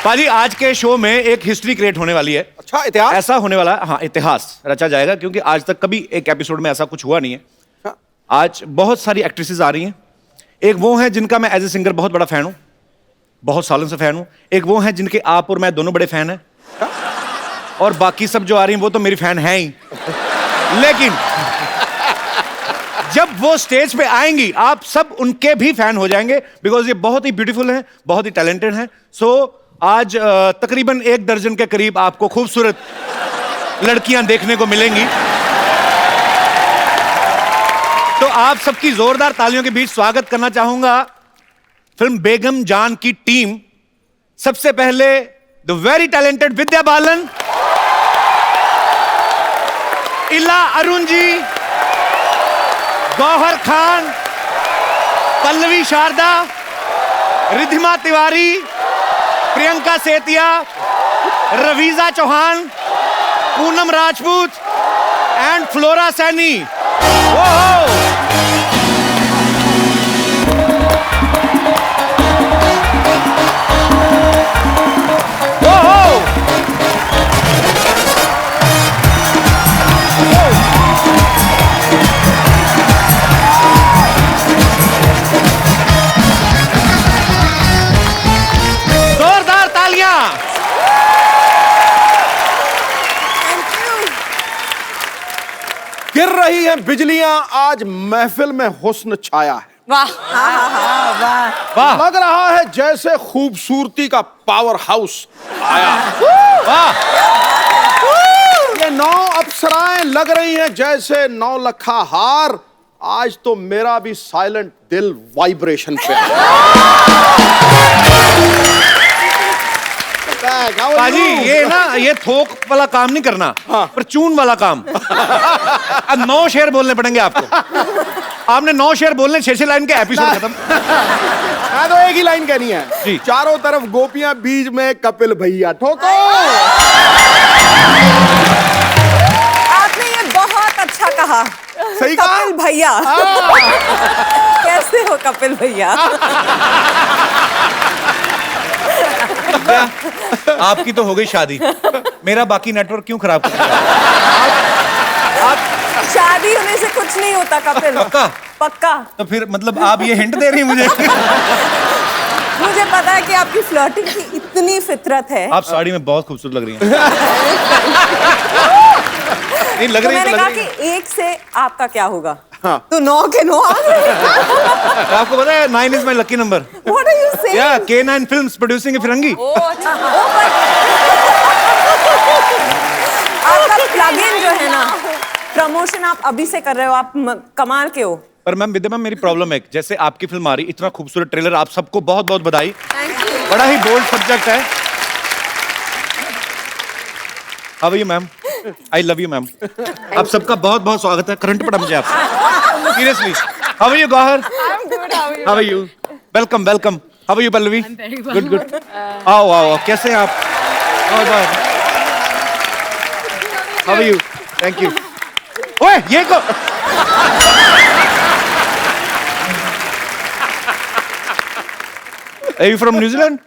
पाजी आज के शो में एक हिस्ट्री क्रिएट होने वाली है। अच्छा, इतिहास ऐसा होने वाला है, हाँ इतिहास रचा जाएगा, क्योंकि आज तक कभी एक एपिसोड में ऐसा कुछ हुआ नहीं है। आज बहुत सारी एक्ट्रेसेस आ रही हैं। एक वो हैं जिनका मैं एज ए सिंगर बहुत बड़ा फैन हूं, बहुत सालों से फैन हूं। एक वो हैं जिनके आप और मैं दोनों बड़े फैन हैं, और बाकी सब जो आ रही हैं वो तो मेरी फैन हैं ही। लेकिन जब वो स्टेज पे आएंगी आप सब उनके भी फैन हो जाएंगे, बिकॉज ये बहुत ही ब्यूटीफुल हैं, बहुत ही टैलेंटेड हैं। सो आज तकरीबन 1 दर्जन के करीब आपको खूबसूरत लड़कियां देखने को मिलेंगी। तो आप सबकी जोरदार तालियों के बीच स्वागत करना चाहूंगा फिल्म बेगम जान की टीम। सबसे पहले the very talented Vidya Balan, इला अरुण जी, गौहर खान, पल्लवी शारदा, रिधिमा तिवारी, प्रियंका सेतिया, रवीजा चौहान, पूनम राजपूत एंड फ्लोरा सैनी। जोरदार तालियां। गिर रही हैं बिजलियां, आज महफिल में हुस्न छाया है। वाह वाह लग रहा है जैसे खूबसूरती का पावर हाउस आया। वाह। ये 9 अप्सराएं लग रही हैं जैसे 9 लखा हार। आज तो मेरा भी साइलेंट दिल वाइब्रेशन पे पाजी ये ना, ये थोक वाला काम नहीं करना, पर चून वाला काम। अब 9 शेर बोलने पड़ेंगे आपको। आपने 9 शेर बोलने, 6 लाइन के एपिसोड खत्म। मैं तो एक ही लाइन कहनी है जी। चारों तरफ गोपियां, बीच में कपिल भैया। ठोको। आपने ये बहुत अच्छा कहा। सही कहा? कपिल भैया। कैसे हो कपिल भैया? आपकी तो हो गई शादी, मेरा बाकी नेटवर्क क्यों खराब कर रहा है? शादी होने से कुछ नहीं होता कपिल। पक्का? पक्का। तो फिर मतलब आप ये हिंट दे रही हैं मुझे? मुझे पता है कि आपकी फ्लर्टिंग की इतनी फितरत है। आप साड़ी में बहुत खूबसूरत लग रही हैं। नहीं लग तो रही, मैंने लग कहा रही कि 1 से आपका क्या होगा? हाँ। तो 9 के 9 आ गए। आपको पता है 9 is my lucky number. What are you saying? Yeah, K9 Films producing a फिरंगी। आपका प्लग-इन जो है ना, प्रमोशन आप अभी से कर रहे हो, आप कमाल के हो। पर मैम विद्या मैम, मेरी प्रॉब्लम है, जैसे आपकी फिल्म आ रही, इतना खूबसूरत ट्रेलर, आप सबको बहुत बहुत बधाई। बड़ा ही बोल्ड सब्जेक्ट है। How are you ma'am? I love you ma'am. आप सबका बहुत बहुत स्वागत है। करंट पड़ा मुझे आपसे, seriously. How are you Gauhar? How are you? Welcome welcome. How are you Pallavi? Good good. आओ आओ, कैसे हैं आप? How are you? Thank you. ओए ये को Are you from New Zealand?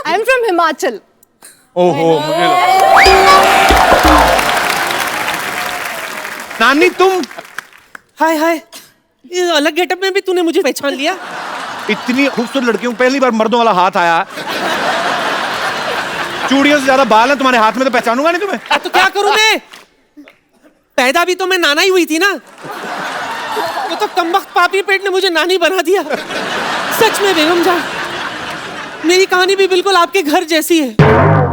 I'm from Himachal. ओहो, मुझे नानी तुम हाय हाय, ये अलग गेटअप में भी तूने मुझे पहचान लिया? इतनी खूबसूरत लड़कियों को पहली बार मर्दों वाला हाथ आया। चूड़ियों से ज्यादा बाल हैं तुम्हारे हाथ में, तो पहचानूंगा नहीं तुम्हें। तो क्या करूं मैं? पैदा भी तो मैं नाना ही हुई थी ना। वो तो कमबख्त पापी पेट ने मुझे नानी बना दिया। सच में बेगम जान, मेरी कहानी भी बिल्कुल आपके घर जैसी है।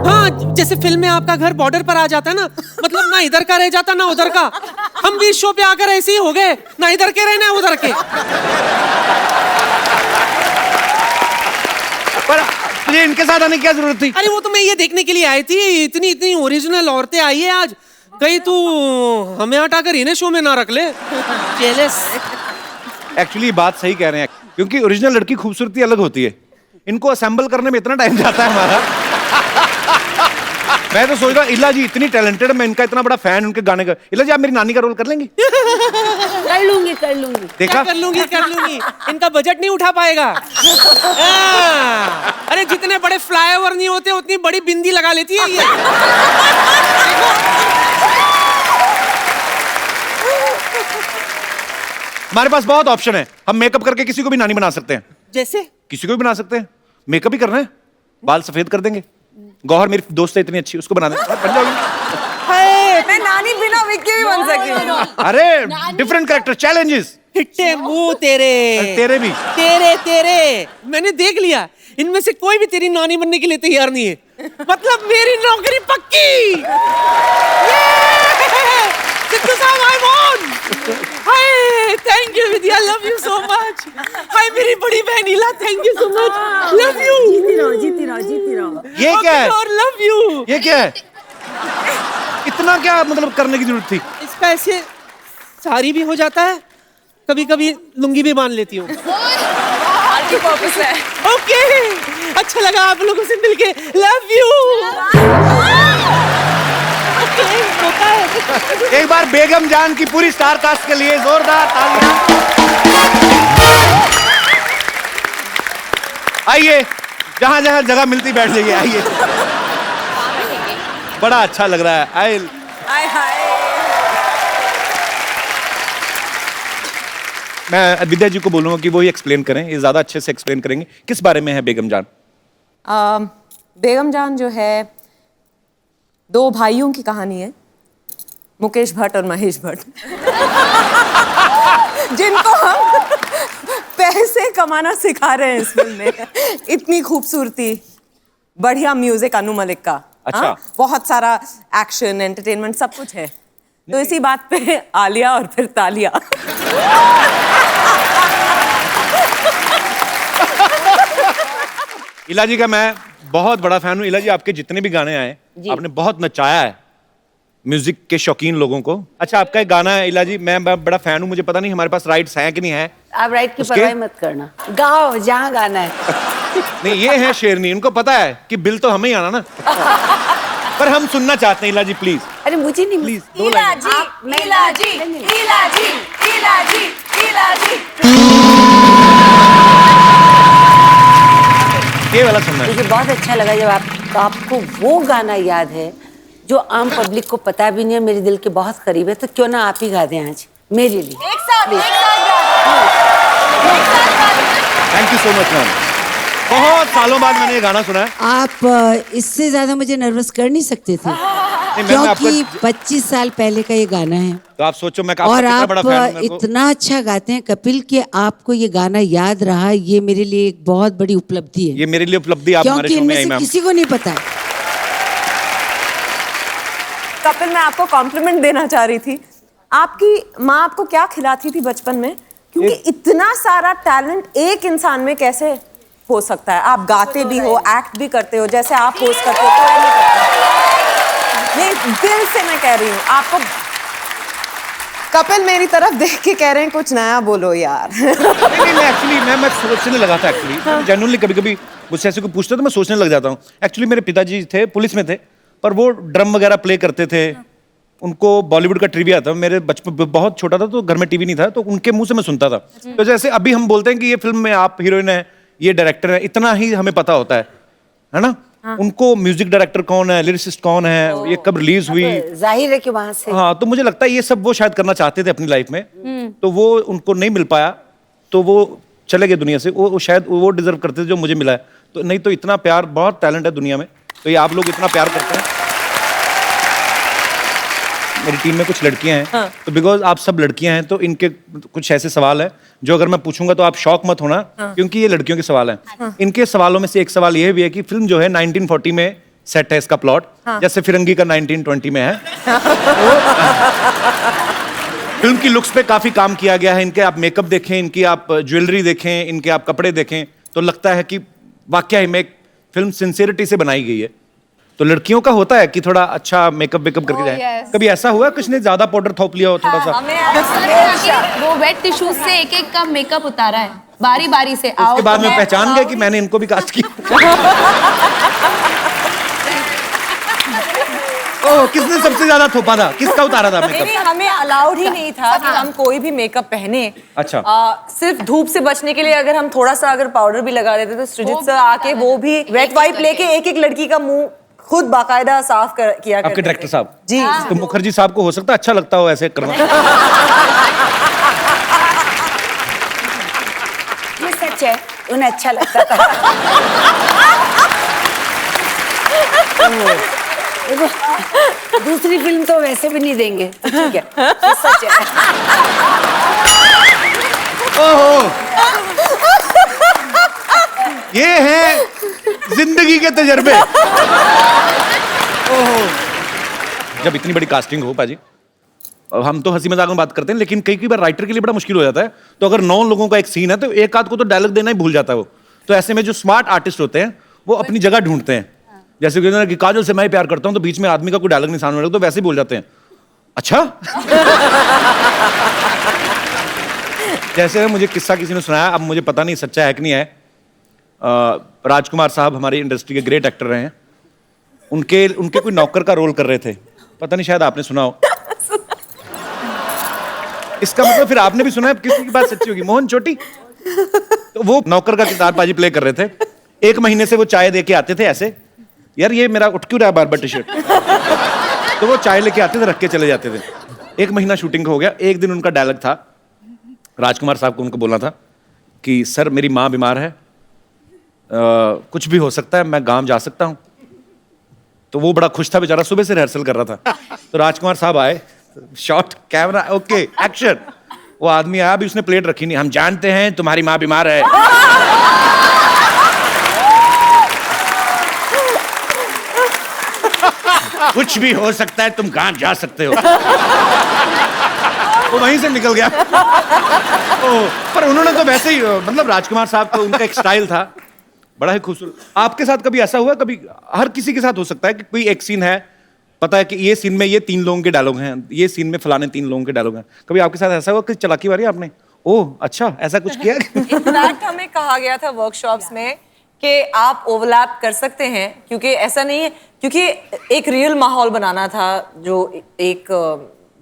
हाँ, जैसे फिल्म में आपका घर बॉर्डर पर आ जाता है ना, मतलब ना इधर का रह जाता ना उधर का। हम भी इस शो पे आकर ऐसे ही हो गए, ना इधर के रहे ना उधर के। पर तुझे इनके साथ आने की क्या जरूरत थी? अरे वो तो मैं ये देखने के लिए आई थी, इतनी इतनी ओरिजिनल औरतें आई है आज। कहीं तू हमें हटाकर इन्हें शो में ना रख ले। जेलस। एक्चुअली बात सही कह रहे हैं, क्योंकि ओरिजिनल लड़की खूबसूरती अलग होती है। इनको असेंबल करने में इतना टाइम जाता है हमारा। मैं तो सोच रहा इला जी इतनी टैलेंटेड, मैं इनका इतना बड़ा फैन उनके गाने का। इला जी आप मेरी नानी का रोल कर लेंगी? कर लूंगी देखा? कर लूंगी इनका बजट नहीं उठा पाएगा। अरे जितने बड़े फ्लाईओवर नहीं होते उतनी बड़ी बिंदी लगा लेती है ये। हमारे पास बहुत ऑप्शन है, हम मेकअप करके किसी को भी नानी बना सकते हैं। जैसे किसी को भी बना सकते हैं, मेकअप ही करना है, बाल सफेद कर देंगे। गौहर मेरी दोस्त है इतनी अच्छी, उसको बना देंगे, बन जाओगी। मैं नानी बिना विग के भी बन सकती हूँ। अरे डिफरेंट कैरेक्टर, चैलेंजेस। हिट्टे मुंह तेरे तेरे भी तेरे मैंने देख लिया, इनमें से कोई भी तेरी नानी बनने के लिए तैयार नहीं है। मतलब मेरी नौकरी पक्की। सिद्धू साहब I won. Hi thank you Vidya, love you so much. Hi मेरी बड़ी बहन Ila, thank you so much, love you. जीती रहो। ये क्या है? और लव यू। ये क्या है? इतना क्या मतलब करने की जरूरत थी? इसका ऐसे सारी भी हो जाता है, कभी कभी लुंगी भी बांध लेती हूँ। मल्टीपर्पस है। ओके अच्छा लगा आप लोगों से मिलके, लव यू। होता है। एक बार बेगम जान की पूरी स्टार कास्ट के लिए जोरदार तालियां। आइए, जहां जहां जगह मिलती बैठ जाइए, आइए। बड़ा अच्छा लग रहा है। हाय हाय। मैं विद्या जी को बोलूंगा कि वो ही एक्सप्लेन करें, ये ज्यादा अच्छे से एक्सप्लेन करेंगे। किस बारे में है बेगम जान? बेगम जान जो है दो भाइयों की कहानी है, मुकेश भट्ट और महेश भट्ट, जिनको हम पैसे कमाना सिखा रहे हैं इस फिल्म में। इतनी खूबसूरती, बढ़िया म्यूजिक अनु मलिक का। अच्छा। हाँ? बहुत सारा एक्शन, एंटरटेनमेंट, सब कुछ है। तो इसी बात पे आलिया और फिर तालिया। इला जी का मैं बहुत बड़ा फैन हूँ। इला जी आपके जितने भी गाने आए आपने बहुत नचाया है म्यूजिक के शौकीन लोगों को। अच्छा आपका एक गाना है इला जी, मैं बड़ा फैन हूँ, मुझे पता नहीं हमारे पास राइट्स हैं कि नहीं है। आप राइट की उसके? परवाह मत करना, गाओ जहाँ गाना है। नहीं ये है शेरनी, उनको पता है कि बिल तो हमें ही आना ना। पर हम सुनना चाहते हैं इला जी, प्लीज अरे मुझे नहीं, प्लीज। ये वाला सुनना है। मुझे बहुत अच्छा लगा जब आपको वो गाना याद है जो आम पब्लिक को पता भी नहीं है, मेरे दिल के बहुत करीब है। तो क्यों ना आप ही गा दें आज मेरे लिए। Thank you so much ma'am, बहुत सालों बाद मैंने ये गाना सुना है। आप इससे ज्यादा मुझे नर्वस कर नहीं सकते थे, नहीं, मैम, मैं क्योंकि आपका 25 साल पहले का ये गाना है। तो आप सोचो मैं आपका और कितना आप बड़ा फैन हूं। मेरे को इतना अच्छा गाते हैं कपिल कि आपको ये गाना याद रहा, ये मेरे लिए एक बहुत बड़ी उपलब्धि है। ये मेरे लिए उपलब्धि आप हमारे क्योंकि शो में इनमें आई से मैम। किसी को नहीं पता है। कपिल, मैं आपको कॉम्प्लीमेंट देना चाह रही थी। आपकी माँ आपको क्या खिलाती थी बचपन में? क्योंकि इतना सारा टैलेंट एक इंसान में कैसे हो सकता है? आप गाते भी हो, एक्ट भी करते हो, जैसे आप होस्ट करते हो, कोई नहीं करता। नहीं, दिल से मैं कह रही हूँ आपको। कपिल मेरी तरफ देख के कह रहे हैं कुछ नया बोलो यार। नहीं मैं एक्चुअली मैं सोचने लगा था एक्चुअली, जेन्युइनली कभी कभी मुझसे ऐसे कोई पूछता तो मैं सोचने लग जाता हूँ। एक्चुअली मेरे पिताजी थे, पुलिस में थे, पर वो ड्रम वगैरह प्ले करते थे। उनको बॉलीवुड का ट्रिविया था। मेरे बचपन बहुत छोटा था तो घर में टीवी नहीं था, तो उनके मुंह से मैं सुनता था। तो जैसे अभी हम बोलते हैं कि ये फिल्म में आप हीरोइन है, ये डायरेक्टर है, इतना ही हमें पता होता है ना। उनको म्यूजिक डायरेक्टर कौन है, लिरिसिस्ट कौन है, ये कब रिलीज हुई, जाहिर है कि वहां से। हाँ, तो मुझे लगता है ये सब वो शायद करना चाहते थे अपनी लाइफ में, तो वो उनको नहीं मिल पाया, तो वो चले गए दुनिया से। वो शायद वो डिजर्व करते थे जो मुझे मिला है। तो नहीं तो इतना प्यार, बहुत टैलेंट है दुनिया में, तो ये आप लोग इतना प्यार करते हैं। मेरी टीम में कुछ लड़कियां हैं, तो बिकॉज आप सब लड़कियां हैं तो इनके कुछ ऐसे सवाल हैं जो अगर मैं पूछूंगा तो आप शॉक मत होना, क्योंकि ये लड़कियों के सवाल हैं। इनके सवालों में से एक सवाल ये भी है कि फिल्म जो है 1940 में सेट है इसका प्लॉट, जैसे फिरंगी का 1920 में है। फिल्म की लुक्स पे काफी काम किया गया है। इनके आप मेकअप देखें, इनकी आप ज्वेलरी देखें, इनके आप कपड़े देखें, तो लगता है कि वाकई में एक फिल्म सिंसियरिटी से बनाई गई है। तो लड़कियों का होता है कि थोड़ा अच्छा मेकअप वेकअप करके जाए। कभी ऐसा हुआ कुछ ने ज्यादा पाउडर थोप लिया हो थोड़ा सा? वो वेट टिश्यूज से एक एक का मेकअप उतारा है बारी बारी से। उसके बाद में पहचान गए कि मैंने इनको भी कास्ट किया। किसने सबसे ज्यादा थोपा था, किसका उतारा था नहीं मेकअप? नहीं, हमें अलाउड ही नहीं था कि हम कोई भी मेकअप पहने। अच्छा। सिर्फ धूप से बचने के लिए अगर हम थोड़ा सा अगर पाउडर भी लगा देते तो सृजित सर आके वो भी वेट वाइप लेके एक एक लड़की का मुंह खुद बाकायदा साफ किया करते आपके डायरेक्टर थे। साहब जी तो मुखर्जी साहब को हो सकता है अच्छा लगता हो ऐसे करना। ये सच है, उन्हें अच्छा लगता था। देखो, दूसरी फिल्म तो वैसे भी नहीं देंगे, तो ठीक है, ये सच है। ओहो, ये है जिंदगी के तजर्बे। ओहो, जब इतनी बड़ी कास्टिंग हो पाजी, अब हम तो हंसी मजाक में बात करते हैं, लेकिन कई बार राइटर के लिए बड़ा मुश्किल हो जाता है। तो अगर 9 लोगों का एक सीन है तो एक आध को तो डायलॉग देना ही भूल जाता है वो। तो ऐसे में जो स्मार्ट आर्टिस्ट होते हैं वो अपनी जगह ढूंढते हैं। जैसे कि काजल से मैं प्यार करता हूं, तो बीच में आदमी का कोई डायलॉग नहीं सामने तो वैसे ही बोल जाते हैं, अच्छा। जैसे मुझे किस्सा किसी ने सुनाया, अब मुझे पता नहीं सच्चा है कि नहीं है। राजकुमार साहब हमारी इंडस्ट्री के ग्रेट एक्टर रहे हैं। उनके कोई नौकर का रोल कर रहे थे, पता नहीं शायद आपने सुना हो। इसका मतलब फिर आपने भी सुना है, किसी की बात सच्ची होगी। मोहन चोटी, तो वो नौकर का किरदार पाजी प्ले कर रहे थे। 1 महीने से वो चाय दे के आते थे ऐसे, यार ये मेरा उठ क्यों रहा है बार-बार टी शर्ट। तो वो चाय लेके आते थे, रख के चले जाते थे। 1 महीना शूटिंग हो गया। एक दिन उनका डायलॉग था, राजकुमार साहब को उनको बोलना था कि सर मेरी माँ बीमार है, कुछ भी हो सकता है, मैं गांव जा सकता हूँ। तो वो बड़ा खुश था बेचारा, सुबह से रिहर्सल कर रहा था। तो राजकुमार साहब आए, शॉट कैमरा ओके एक्शन। वो आदमी आया, अभी उसने प्लेट रखी नहीं, हम जानते हैं तुम्हारी माँ बीमार है। कुछ भी हो सकता है, तुम गांव जा सकते हो। वो वहीं से निकल गया। पर उन्होंने तो वैसे ही, मतलब राजकुमार साहब को उनका एक स्टाइल था, बड़ा ही खूबसूरत। आपके साथ कभी ऐसा हुआ? कभी हर किसी के साथ हो सकता है कि कोई एक सीन है, पता है कि ये सीन में ये 3 लोगों के डायलॉग हैं, ये सीन में फलाने 3 लोगों के डायलॉग हैं। कभी आपके साथ ऐसा हुआ कि चलाकी मारी आपने? ओह अच्छा, ऐसा कुछ किया? इनफैक्ट हमें कहा गया था वर्कशॉप्स में कि आप ओवरलैप कर सकते हैं, क्योंकि ऐसा नहीं है, क्योंकि एक रियल माहौल बनाना था, जो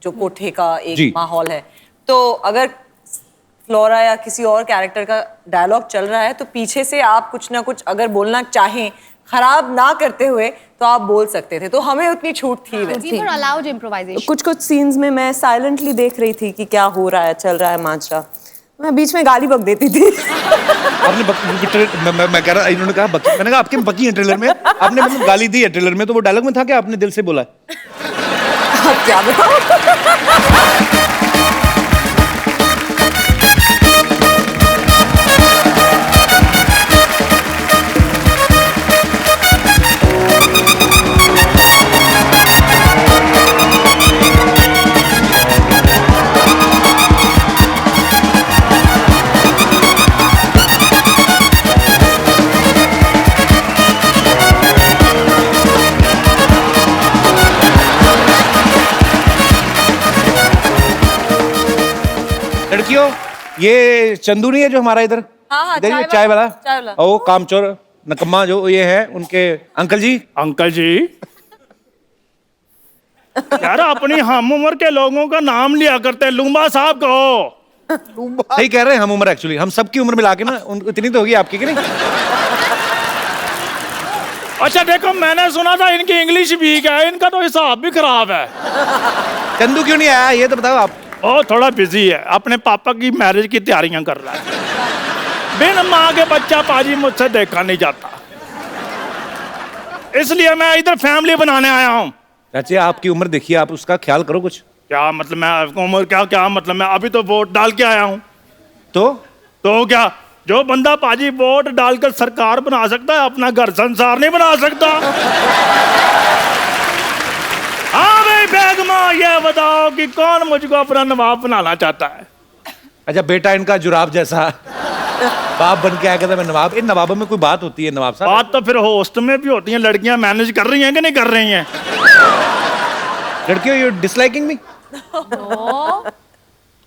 कोठे का एक माहौल है। तो अगर फ्लोरा या किसी और कैरेक्टर का डायलॉग चल रहा है तो पीछे से आप कुछ ना कुछ अगर बोलना चाहें, खराब ना करते हुए, तो आप बोल सकते थे। तो हमें उतनी छूट थी वैसे। We were allowed improvisation. कुछ सीन्स में मैं साइलेंटली देख रही थी कि क्या हो रहा है, चल रहा है माजरा। मैं बीच में गाली बक देती थी। आपने मैं कह रहा, इन्होंने कहा बकी, मैंने कहा आपके बकी है ट्रेलर में, आपने मतलब गाली दी है ट्रेलर में, तो वो डायलॉग में था कि आपने दिल से बोला है? अब क्या बताऊं? लड़कियों, ये चंदू नहीं है जो हमारा इधर हाँ, इधर ये चाय वाला, चाय वाला। ओ कामचोर नकम्मा जो ये है, उनके अंकल जी। अंकल जी, यार अपनी हम उम्र के लोगों का नाम लिया करते हैं, लुम्बा साहब कहो। सही कह रहे हैं, हम उम्र एक्चुअली हम सबकी उम्र मिला के ना इतनी तो होगी आपकी कि नहीं? अच्छा देखो, मैंने सुना था इनकी इंग्लिश वीक है, इनका तो हिसाब भी खराब है। चंदू क्यों नहीं आया ये तो बताओ आप। ओ थोड़ा बिजी है, अपने पापा की मैरिज की तैयारियां कर रहा है। बिन माँ के बच्चा पाजी मुझसे देखा नहीं जाता, इसलिए मैं इधर फैमिली बनाने आया हूँ। चाची आपकी उम्र देखिए, आप उसका ख्याल करो कुछ। क्या मतलब मैं उम्र क्या मतलब मैं अभी तो वोट डाल के आया हूँ। तो क्या, जो बंदा पाजी वोट डालकर सरकार बना सकता है, अपना घर संसार नहीं बना सकता। हाँ भाई बेगमा, ये बताओ कि कौन मुझको अपना नवाब बनाना चाहता है? अच्छा बेटा इनका जुराब जैसा बाप बन के आया था मैं नवाब। इन नवाबों में कोई बात होती है नवाब साहब? बात तो फिर होस्ट में भी होती है, लड़कियां मैनेज कर रही हैं कि नहीं कर रही हैं? लड़कियों यू डिसलाइकिंग मी?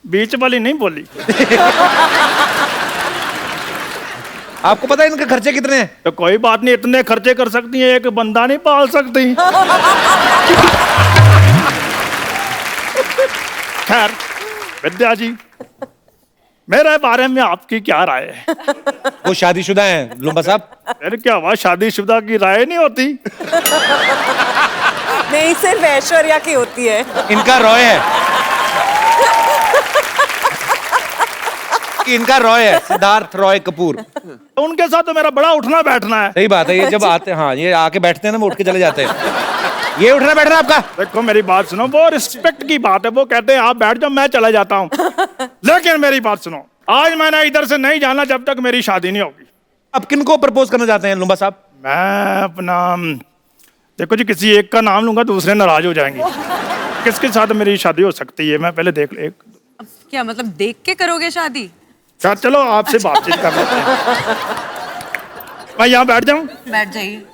बीच वाली नहीं बोली। आपको पता है इनके खर्चे कितने हैं? तो कोई बात नहीं, इतने खर्चे कर सकती हैं, एक बंदा नहीं पाल सकती। खैर विद्या जी, मेरे बारे में आपकी क्या राय है? वो शादीशुदा हैं लुम्बा साहब। फिर क्या हुआ, शादीशुदा की राय नहीं होती? नहीं, सिर्फ ऐश्वर्या की होती है। इनका रॉय है, इनका रॉय है, सिद्धार्थ रॉय कपूर। तो उनके साथ तो मेरा बड़ा उठना बैठना है। सही बात है, ये जब आते, हाँ ये आके बैठते हैं ना, वो उठ के चले जाते हैं। ये उठना बैठना आपका। देखो मेरी बात सुनो, वो रिस्पेक्ट की बात है, वो कहते हैं आप बैठ जाओ मैं चला जाता हूँ। लेकिन मेरी बात सुनो, आज मैंने इधर से नहीं जाना जब तक मेरी शादी नहीं होगी। अब किनको प्रपोज करना चाहते हैं लुम्बा साहब? मैं अपना, देखो जी, किसी एक का नाम लूंगा दूसरे नाराज हो जाएंगे। किसके साथ मेरी शादी हो सकती है, मैं पहले देख ले। क्या मतलब देख के करोगे शादी? क्या, चलो आपसे बातचीत कर लेते हैं। मैं यहाँ बैठ जाऊँ? बैठ जाइए।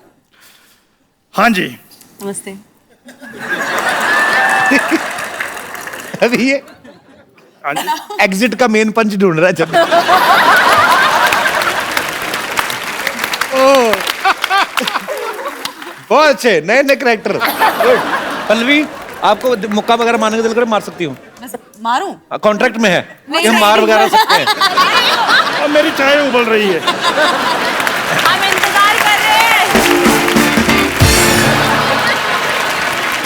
हाँ जी। नमस्ते। अभी ये हाँ जी। एग्जिट का मेन पंच ढूंढ रहा है जब। बहुत अच्छे नए नए कैरेक्टर। पल्लवी, आपको मुक्का वगैरह मारने का दिल करे मार सकती हूँ, बस मारूं? कॉन्ट्रैक्ट में है कि हम मार वगैरह सकते हैं। अब मेरी चाय उबल रही है। हम इंतजार कर रहे हैं।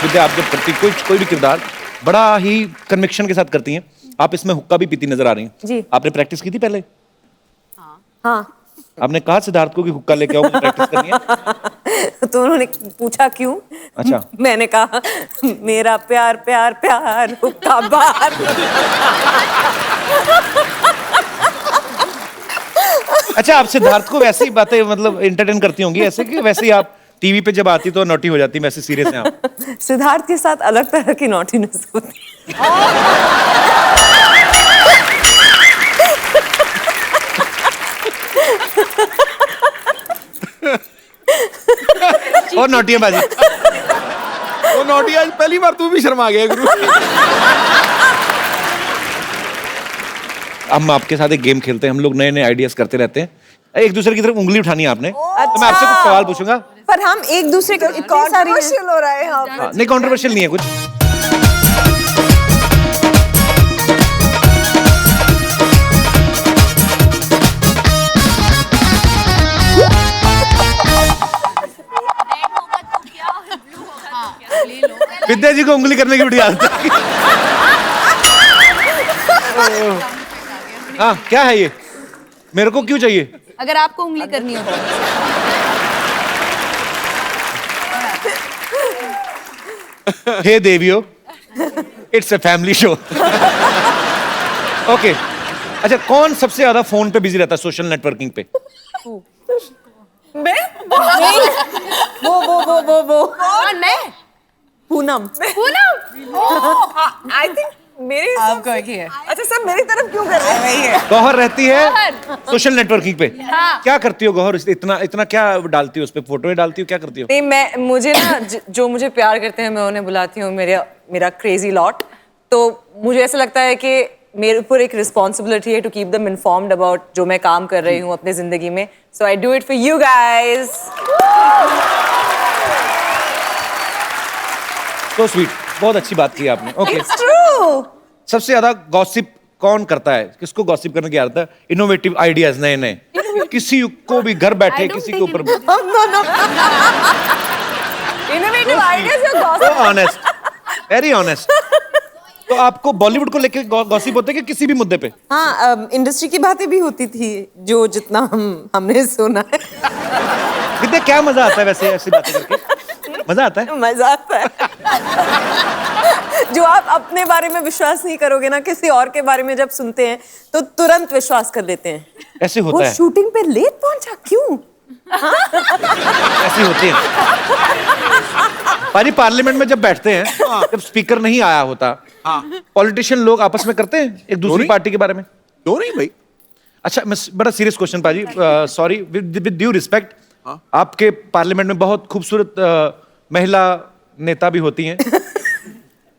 विद्या, आप जब करती कोई भी किरदार बड़ा ही कन्विक्शन के साथ करती हैं। आप इसमें हुक्का भी पीती नजर आ रही हैं। जी। आपने प्रैक्टिस की थी पहले? हाँ। आपने कहा सिद्धार्थ को कि हुक्का लेके आओ, मुझे प्रैक्टिस करनी है। तो उन्होंने पूछा क्यों? अच्छा। मैंने कहा मेरा प्यार प्यार प्यार हुक्का बार। अच्छा, आप सिद्धार्थ को वैसे ही बातें मतलब एंटरटेन करती होंगी ऐसे, कि वैसे ही आप टीवी पे जब आती तो नॉटी हो जाती, वैसे सीरियस हैं आप? सिद्धार्थ के साथ अलग तरह की नॉटीनेस होती है। और नॉटी है बाजी। वो नोटी, आज पहली बार तू भी शर्मा गया गुरु। हम आपके साथ एक गेम खेलते हैं, हम लोग नए नए आइडियाज करते रहते हैं। एक दूसरे की तरफ उंगली उठानी है आपने। तो मैं आपसे कुछ सवाल पूछूंगा। पर हम एक दूसरे को कंट्रोवर्शियल हो रहा है यहाँ पे। हाँ, नहीं कंट्रोवर्शियल नहीं है कुछ। विद्या जी को उंगली करने की बड़ी आदत है। हाँ, क्या है ये? मेरे को क्यों चाहिए? अगर आपको उंगली करनी हो तो। हे देवियो, it's a family show. Okay, अच्छा, कौन सबसे ज्यादा फोन पे बिजी रहता है सोशल नेटवर्किंग पे? मैं? वो कौन? मैं? पूनम। आई थिंक मेरे आपको ही है। अच्छा, सब मेरी तरफ क्यों कर रहे हैं? गौहर रहती है सोशल नेटवर्किंग पे। हाँ। क्या करती हो गौहर? इतना इतना क्या डालती हो उस पे? फोटो डालती हो, क्या करती हो? नहीं, मुझे ना जो मुझे प्यार करते हैं मैं उन्हें बुलाती हूँ मेरा क्रेजी लॉट। तो मुझे ऐसा लगता है कि मेरे ऊपर एक रिस्पॉन्सिबिलिटी है to keep them informed about जो मैं काम कर रही हूँ अपने जिंदगी में। So I do it for you guys. तो स्वीट, बहुत अच्छी बात की आपने। Okay, it's true. सबसे ज्यादा गॉसिप कौन करता है? किसको गॉसिप करने की आदत है? इनोवेटिव आइडियाज नए नए, किसी को भी घर बैठे किसी के ऊपर। इनोवेटिव आइडियाज या गॉसिप? Honest, very honest. तो आपको बॉलीवुड को लेके गॉसिप होते है कि किसी भी मुद्दे पे? हाँ, इंडस्ट्री की बातें भी होती थी जो जितना हमने सुना है। कितने क्या मजा आता है वैसे ऐसी बातें करके? मजा आता है? मजा आता है। जो आप अपने बारे में विश्वास नहीं करोगे ना, किसी और के बारे में जब सुनते हैं तो तुरंत विश्वास कर लेते हैं। ऐसे वो होता है, शूटिंग पे लेट पहुंचा क्यों? ऐसे होते हैं। पारी पार्लियामेंट में जब बैठते हैं, जब स्पीकर नहीं आया होता, पॉलिटिशियन लोग आपस में करते हैं एक दूसरी पार्टी के बारे में? क्यों नहीं भाई? अच्छा, मैं बड़ा सीरियस क्वेश्चन पाजी, सॉरी, विद ड्यू रिस्पेक्ट, आपके पार्लियामेंट में बहुत खूबसूरत महिला नेता भी होती हैं,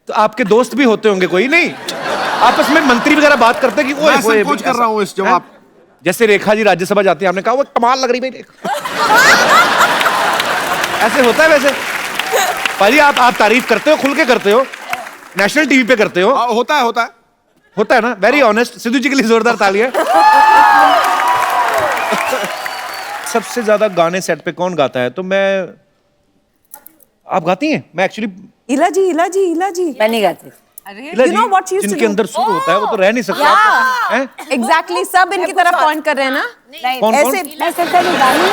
तो आपके दोस्त भी होते होंगे कोई? नहीं, आपस में मंत्री वगैरह बात करते हैं कि मैं संकोच कर रहा हूँ इस जवाब। जैसे रेखा जी राज्यसभा जाती है, आपने कहा वो कमाल लग रही भाई रेखा। ऐसे होता है वैसे? पाजी, आप तारीफ करते हो, खुल के करते हो, नेशनल टीवी पे करते हो। होता है होता है ना, वेरी ऑनेस्ट। सिद्धू जी के लिए जोरदार तालियां। सबसे ज्यादा गाने सेट पे कौन गाता है? तो मैं, आप गाती हैं? मैं एक्चुअली इला जी मैं नहीं गाती। You know what she used to जिनके do? अंदर सुर होता है वो तो रह नहीं सकता। हैं? एग्जैक्टली, सब इनकी तरफ पॉइंट कर रहे हैं ना। कौन ऐसे मैं सिर्फ पहले गानी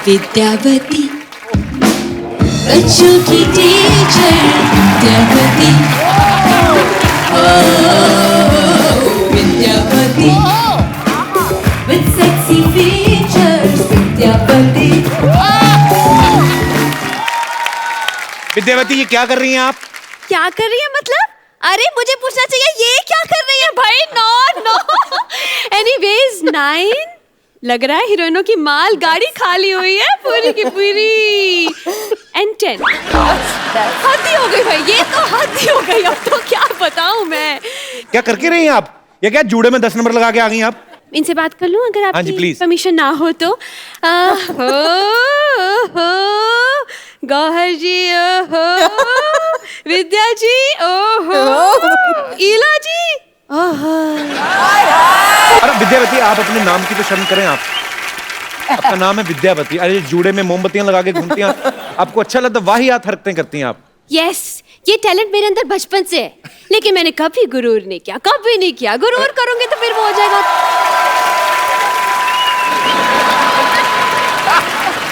विद्यावती बच्चों की teacher Vidyavati, Vidyavati with sexy features Vidyavati. Vidyavati, ये क्या कर रही हैं आप? क्या कर रही है मतलब? अरे मुझे पूछना चाहिए ये क्या कर रही है भाई? नो एनीवेज 9 लग रहा है हीरोइनों की माल गाड़ी खाली हुई है पूरी की पूरी। एंड 10 हद ही हो गई भाई, ये तो हद ही हो गई। अब तो क्या बताऊं मैं। क्या करके रही हैं आप? ये क्या जूड़े में 10 नंबर लगा के आ गई आप? इनसे बात कर लूं अगर हाँ जी, आपकी please। परमिशन ना हो तो। गौहर जी, ओहो विद्या जी, ओहो इला जी, ओहो। अरे विद्यावती, आप अपने नाम की तो शर्म करें। आप, आपका नाम है विद्यावती। अरे जूड़े में मोमबत्तियां लगा के घूमती हैं, आपको अच्छा लगता? वाहियात हरकतें करती हैं आप। यस, ये टैलेंट मेरे अंदर बचपन से है, लेकिन मैंने कभी गुरूर नहीं किया, कभी नहीं किया। गुरूर करूंगी तो फिर वो हो जाएगा।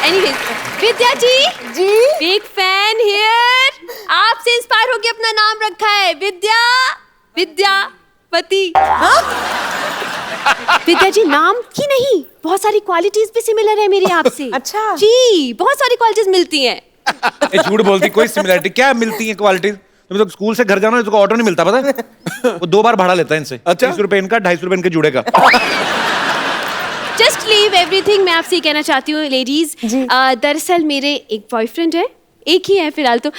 Anyways, Vidya ji big fan here. आपसे इंस्पायर होके अपना नाम रखा है विद्यावती। विद्या जी नाम की नहीं, बहुत सारी क्वालिटीज भी सिमिलर है मेरी आपसे। अच्छा। जी, बहुत सारी क्वालिटीज मिलती हैं। ये झूठ बोलती, कोई सिमिलरिटी क्या मिलती है? क्वालिटी तुम्हें तो स्कूल से घर जाना तो ऑटो नहीं मिलता, पता है? वो 2 बार भाड़ा लेता है इनसे। अच्छा। 30 रुपए इनका, 250 रुपए इनके जूड़े का। Just leave everything. मैं आपसे ये कहना चाहती हूँ लेडीज, दरअसल मेरे एक बॉयफ्रेंड है, एक ही है फिलहाल, तो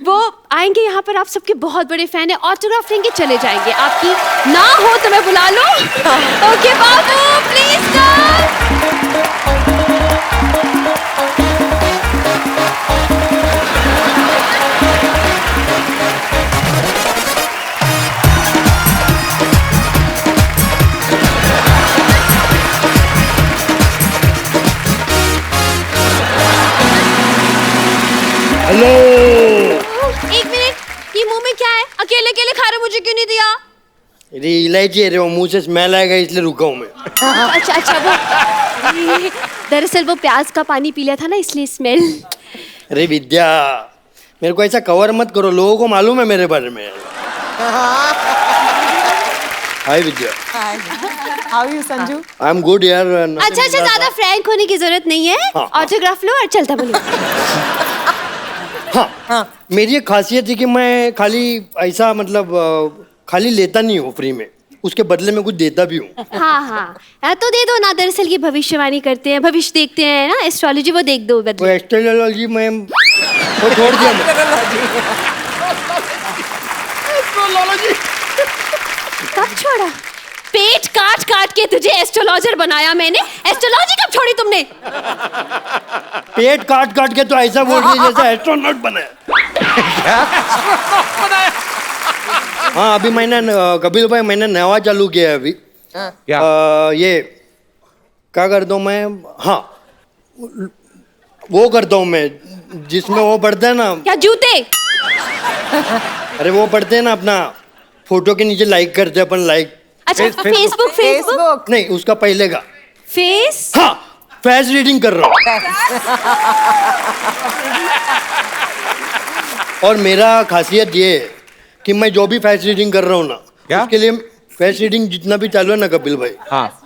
वो आएंगे यहाँ पर, आप सबके बहुत बड़े फैन है, ऑटोग्राफ लेंगे चले जाएंगे। आपकी ना हो तो मैं बुला लूं? Okay Babu please come. Hello. एक मिनट, ये मुंह में क्या है? अकेले अकेले खा रहे, मुझे क्यों नहीं दिया? अरे इलायची है रे, वो मुंह से स्मेल आएगा इसलिए रुका हूँ मैं। अच्छा वो दरअसल वो प्याज का पानी पी लिया था ना, इसलिए स्मेल। अरे विद्या, मेरे को ऐसा कवर मत करो, लोगों को मालूम है मेरे बारे में। Hi Vidya. How you Sanju? I am good यार। अच्छा, ज्यादा फ्रैंक होने की जरूरत नहीं है। हाँ। ऑटोग्राफ लो और चलता बोलो। हाँ, मेरी एक खासियत है कि मैं खाली ऐसा मतलब खाली लेता नहीं हूँ फ्री में, उसके बदले में कुछ देता भी हूँ। हाँ तो दे दो ना। दरअसल ये भविष्यवाणी करते हैं, भविष्य देखते हैं ना, एस्ट्रोलॉजी, वो देख दो वो बदले। एस्ट्रोलॉजी में वो छोड़ दिया मैं। कब छोड़ा? पेट काट काट के तुझे एस्ट्रोलॉजर बनाया मैंने, एस्ट्रोलॉजी कब छोड़ी तुमने? पेट काट काट के तो ऐसा बोल रही है जैसे एस्ट्रोनॉट बना। हाँ, अभी मैंने कपिल भाई मैंने नया चालू किया है अभी। क्या? ये क्या करता हूँ मैं? हाँ, वो करता हूँ मैं जिसमें वो पढ़ते हैं ना। क्या जूते? अरे वो पढ़ते हैं ना, अपना फोटो के नीचे लाइक करते हैं अपन, लाइक। अच्छा फेसबुक नहीं, उसका पहले का फेस। हाँ, फेस रीडिंग कर रहा हूँ। और मेरा खासियत ये है कि मैं जो भी फेस रीडिंग कर रहा हूँ ना, क्या? उसके लिए फेस रीडिंग जितना भी चालू है ना कपिल भाई, हाँ,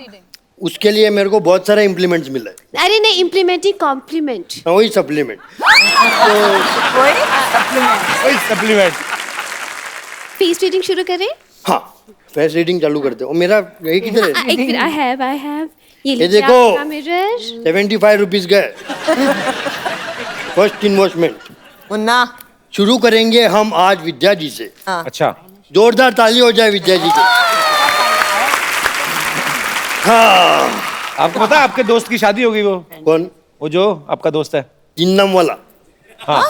उसके लिए मेरे को बहुत सारा इम्प्लीमेंट्स मिला है। अरे नहीं, इम्प्लीमेंटिंग कॉम्प्लीमेंट। हाँ, वही सप्लीमेंट। सप्लीमेंट। फेस रीडिंग शुरू करें? हाँ, फेस रीडिंग चालू करते हो। मेरा यही किधर है? एक मिनट, आई हैव ये देखो, मिरर। 75 रुपीज गए फर्स्ट इन्वेस्टमेंट। मुन्ना शुरू करेंगे हम आज विद्या जी से। अच्छा, जोरदार ताली हो जाए विद्या जी की। हाँ, आपको पता है आपके दोस्त की शादी होगी? वो कौन? वो जो आपका दोस्त है, जिन्नम वाला। हाँ,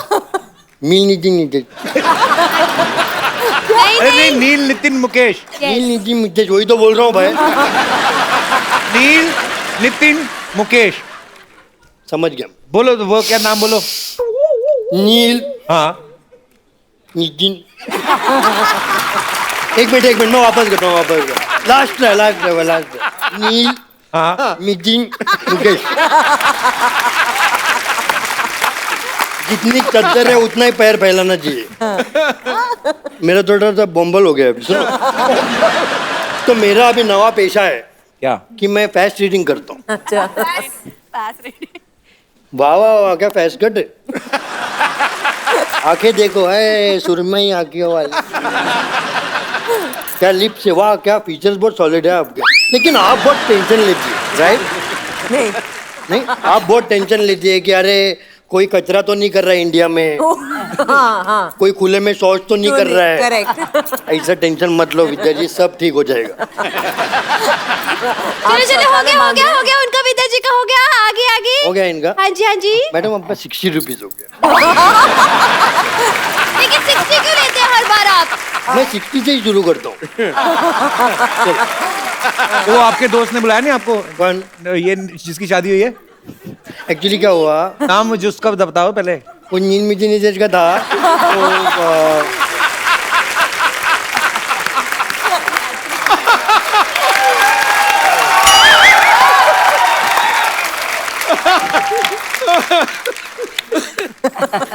मील नितिन नितेश। अरे नहीं, नील नितिन मुकेश। नील नितिन मुकेश, वही तो बोल रहा हूँ भाई। नील नितिन मुकेश। समझ गया। बोलो तो, वो क्या नाम बोलो? नील हाँ नितिन। एक मिनट मैं वापस करता हूँ। लास्ट है। नील हाँ नितिन मुकेश। जितनी चद्दर है उतना ही पैर फैलाना चाहिए। मेरा थोड़ा सा बम्बल हो गया अभी, सुनो। तो मेरा अभी नवा पेशा है क्या? कि मैं फास्ट रीडिंग करता हूँ। अच्छा। वाह वाह वाह, क्या फास्ट कट है। आंखें देखो है, सुरमई आंखों वाली। क्या लिप्स है, वाह क्या फीचर्स बहुत सॉलिड है आपके। लेकिन आप बहुत टेंशन लेती है, राइट? नहीं, आप बहुत टेंशन लेती है कि अरे कोई कचरा तो नहीं कर रहा है इंडिया में। हाँ। कोई खुले में शौच तो नहीं कर रहा है। करेक्ट। ऐसा टेंशन मत लो विद्या जी, सब ठीक हो जाएगा। चलो हो गया उनका विद्या जी का हो गया। आगे हो गया इनका? हाँ जी मैडम आपका 60 रुपीज हो गया। लेकिन 60 क्यों लेते हैं हर बार आप? मैं 60 से ही शुरू करता हूँ। वो आपके दोस्त ने बुलाया नहीं आपको? कौन? ये जिसकी शादी हुई है। एक्चुअली क्या हुआ, नाम मुझे उसका बताओ पहले। वो नील नितिन नितेश का था।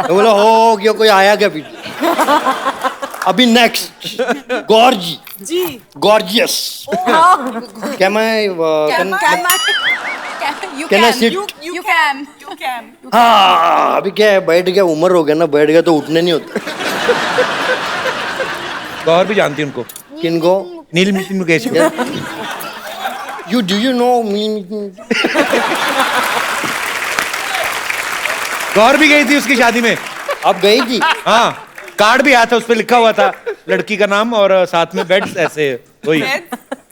तो बोला हो गया, कोई आया क्या पीछे? अभी नेक्स्ट गॉर्जियस। क्या मैं Can I sit? You can. हाँ, अभी क्या है, बैठ गया, उम्र हो गया ना, बैठ गया तो उठने नहीं होता। गौर भी जानती उनको। किनको? नील Nitin Mukesh. You know me? गौर भी गई थी उसकी शादी में। आप गई थी? हाँ, कार्ड भी आया था, उस पे लिखा हुआ था लड़की का नाम और साथ में बेड्स ऐसे वही।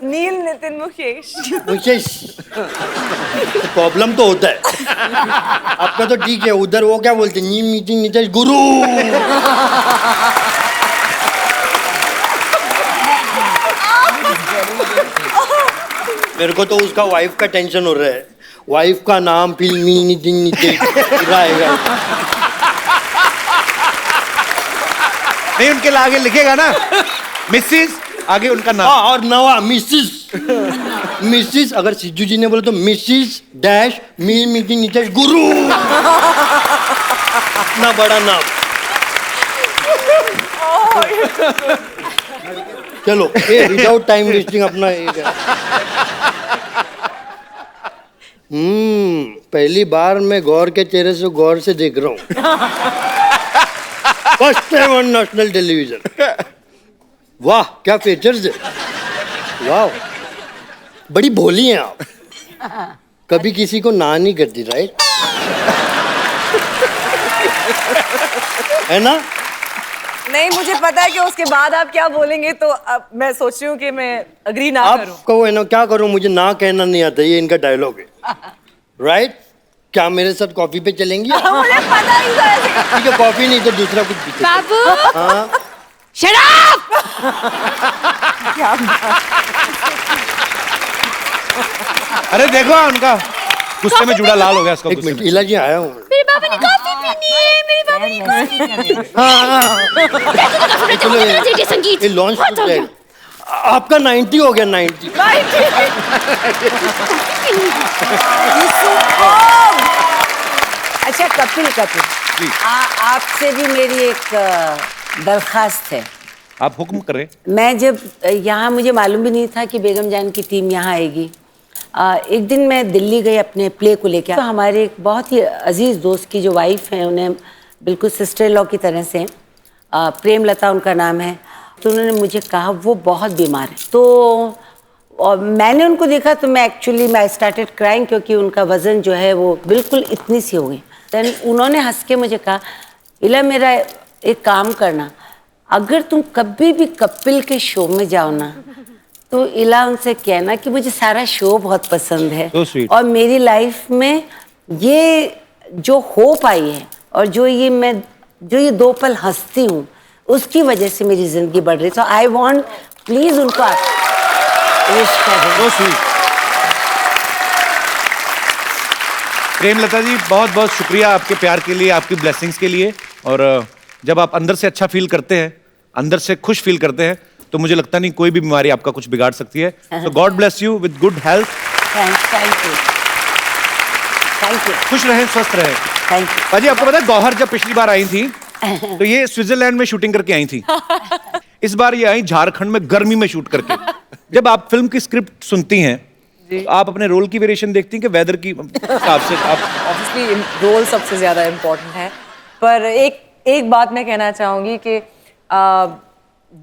नील नितिन मुकेश। मुकेश प्रॉब्लम तो होता है। आपका तो ठीक है, उधर वो क्या बोलते हैं, नील नितिन नितेश गुरु। मेरे को तो उसका वाइफ का टेंशन हो रहा है। वाइफ का नाम फिल्मी नितिन नितेश आएगा। नहीं, उनके आगे लिखेगा ना मिसिस, आगे उनका नाम। और नवा मिसिस अगर सिद्धू जी ने बोला तो मिसिस डैश मील नितिन नितेश गुरु। इतना बड़ा नाम। चलो विदाउट टाइम वेस्टिंग अपना पहली बार मैं गौर के चेहरे से गौर से देख रहा हूँ। First time on national television. वाह क्या फीचर्स है, वाह बड़ी भोली हैं आप। कभी किसी को ना नहीं करती, राइट? है ना? नहीं, मुझे पता है कि उसके बाद आप क्या बोलेंगे, तो अब मैं सोच रही हूँ कि मैं अग्री ना करूँ। आप कहो है ना, क्या करूँ, मुझे ना कहना नहीं आता, ये इनका डायलॉग है, राइट? क्या मेरे साथ कॉफी पे चलेंगी? मुझे पता ही था ऐसे। ठीक है, कॉफी नहीं तो दूसरा कुछ पीते। बाबू हाँ शराब। अरे देखो उनका गुस्से में जुड़ा लाल हो गया उसका। एक मिनट, इलाजी आया हूँ। मेरे बाबा ने कॉफी पीनी है, मेरे बाबा ने कॉफी पीनी है। चलो ये संगीत ये लॉन्च बहुत हो गया। आपका 90 हो गया, 90। अच्छा कपिल आपसे भी मेरी एक दरखास्त है। आप हुक्म करें। मैं जब यहाँ, मुझे मालूम भी नहीं था कि बेगम जान की टीम यहाँ आएगी। एक दिन मैं दिल्ली गई अपने प्ले को लेकर, तो हमारे एक बहुत ही अजीज़ दोस्त की जो वाइफ है, उन्हें बिल्कुल सिस्टर लॉ की तरह से, प्रेमलता उनका नाम है, तो उन्होंने मुझे कहा वो बहुत बीमार है। तो और मैंने उनको देखा तो मैं स्टार्टेड क्राइंग, क्योंकि उनका वज़न जो है वो बिल्कुल इतनी सी हो गई। देन उन्होंने हंस के मुझे कहा, इला मेरा एक काम करना, अगर तुम कभी भी कपिल के शो में जाओ ना, तो इला उनसे कहना कि मुझे सारा शो बहुत पसंद है, और मेरी लाइफ में ये जो होप आई है और जो ये मैं जो ये 2 पल हंसती हूँ उसकी वजह से मेरी जिंदगी बढ़ रही। तो आई वांट प्लीज उनको विश करें। प्रेमलता जी बहुत बहुत शुक्रिया आपके प्यार के लिए, आपकी ब्लेसिंग्स के लिए। और जब आप अंदर से अच्छा फील करते हैं, अंदर से खुश फील करते हैं, तो मुझे लगता नहीं कोई भी बीमारी आपका कुछ बिगाड़ सकती है। तो God bless you with good health. Thank you. खुश रहें, स्वस्थ रहें। Thank you. बाजी आपको पता है गौहर जब पिछली बार आई थी तो ये स्विट्जरलैंड में शूटिंग करके आई थी। इस बार ये आई झारखंड में गर्मी में शूट करके। जब आप फिल्म की स्क्रिप्ट सुनती हैं तो आप अपने रोल की वेरिएशन देखती हैं कि वेदर की हिसाब से? आप ऑब्वियसली रोल सबसे ज्यादा इम्पोर्टेंट है, पर एक बात मैं कहना चाहूंगी कि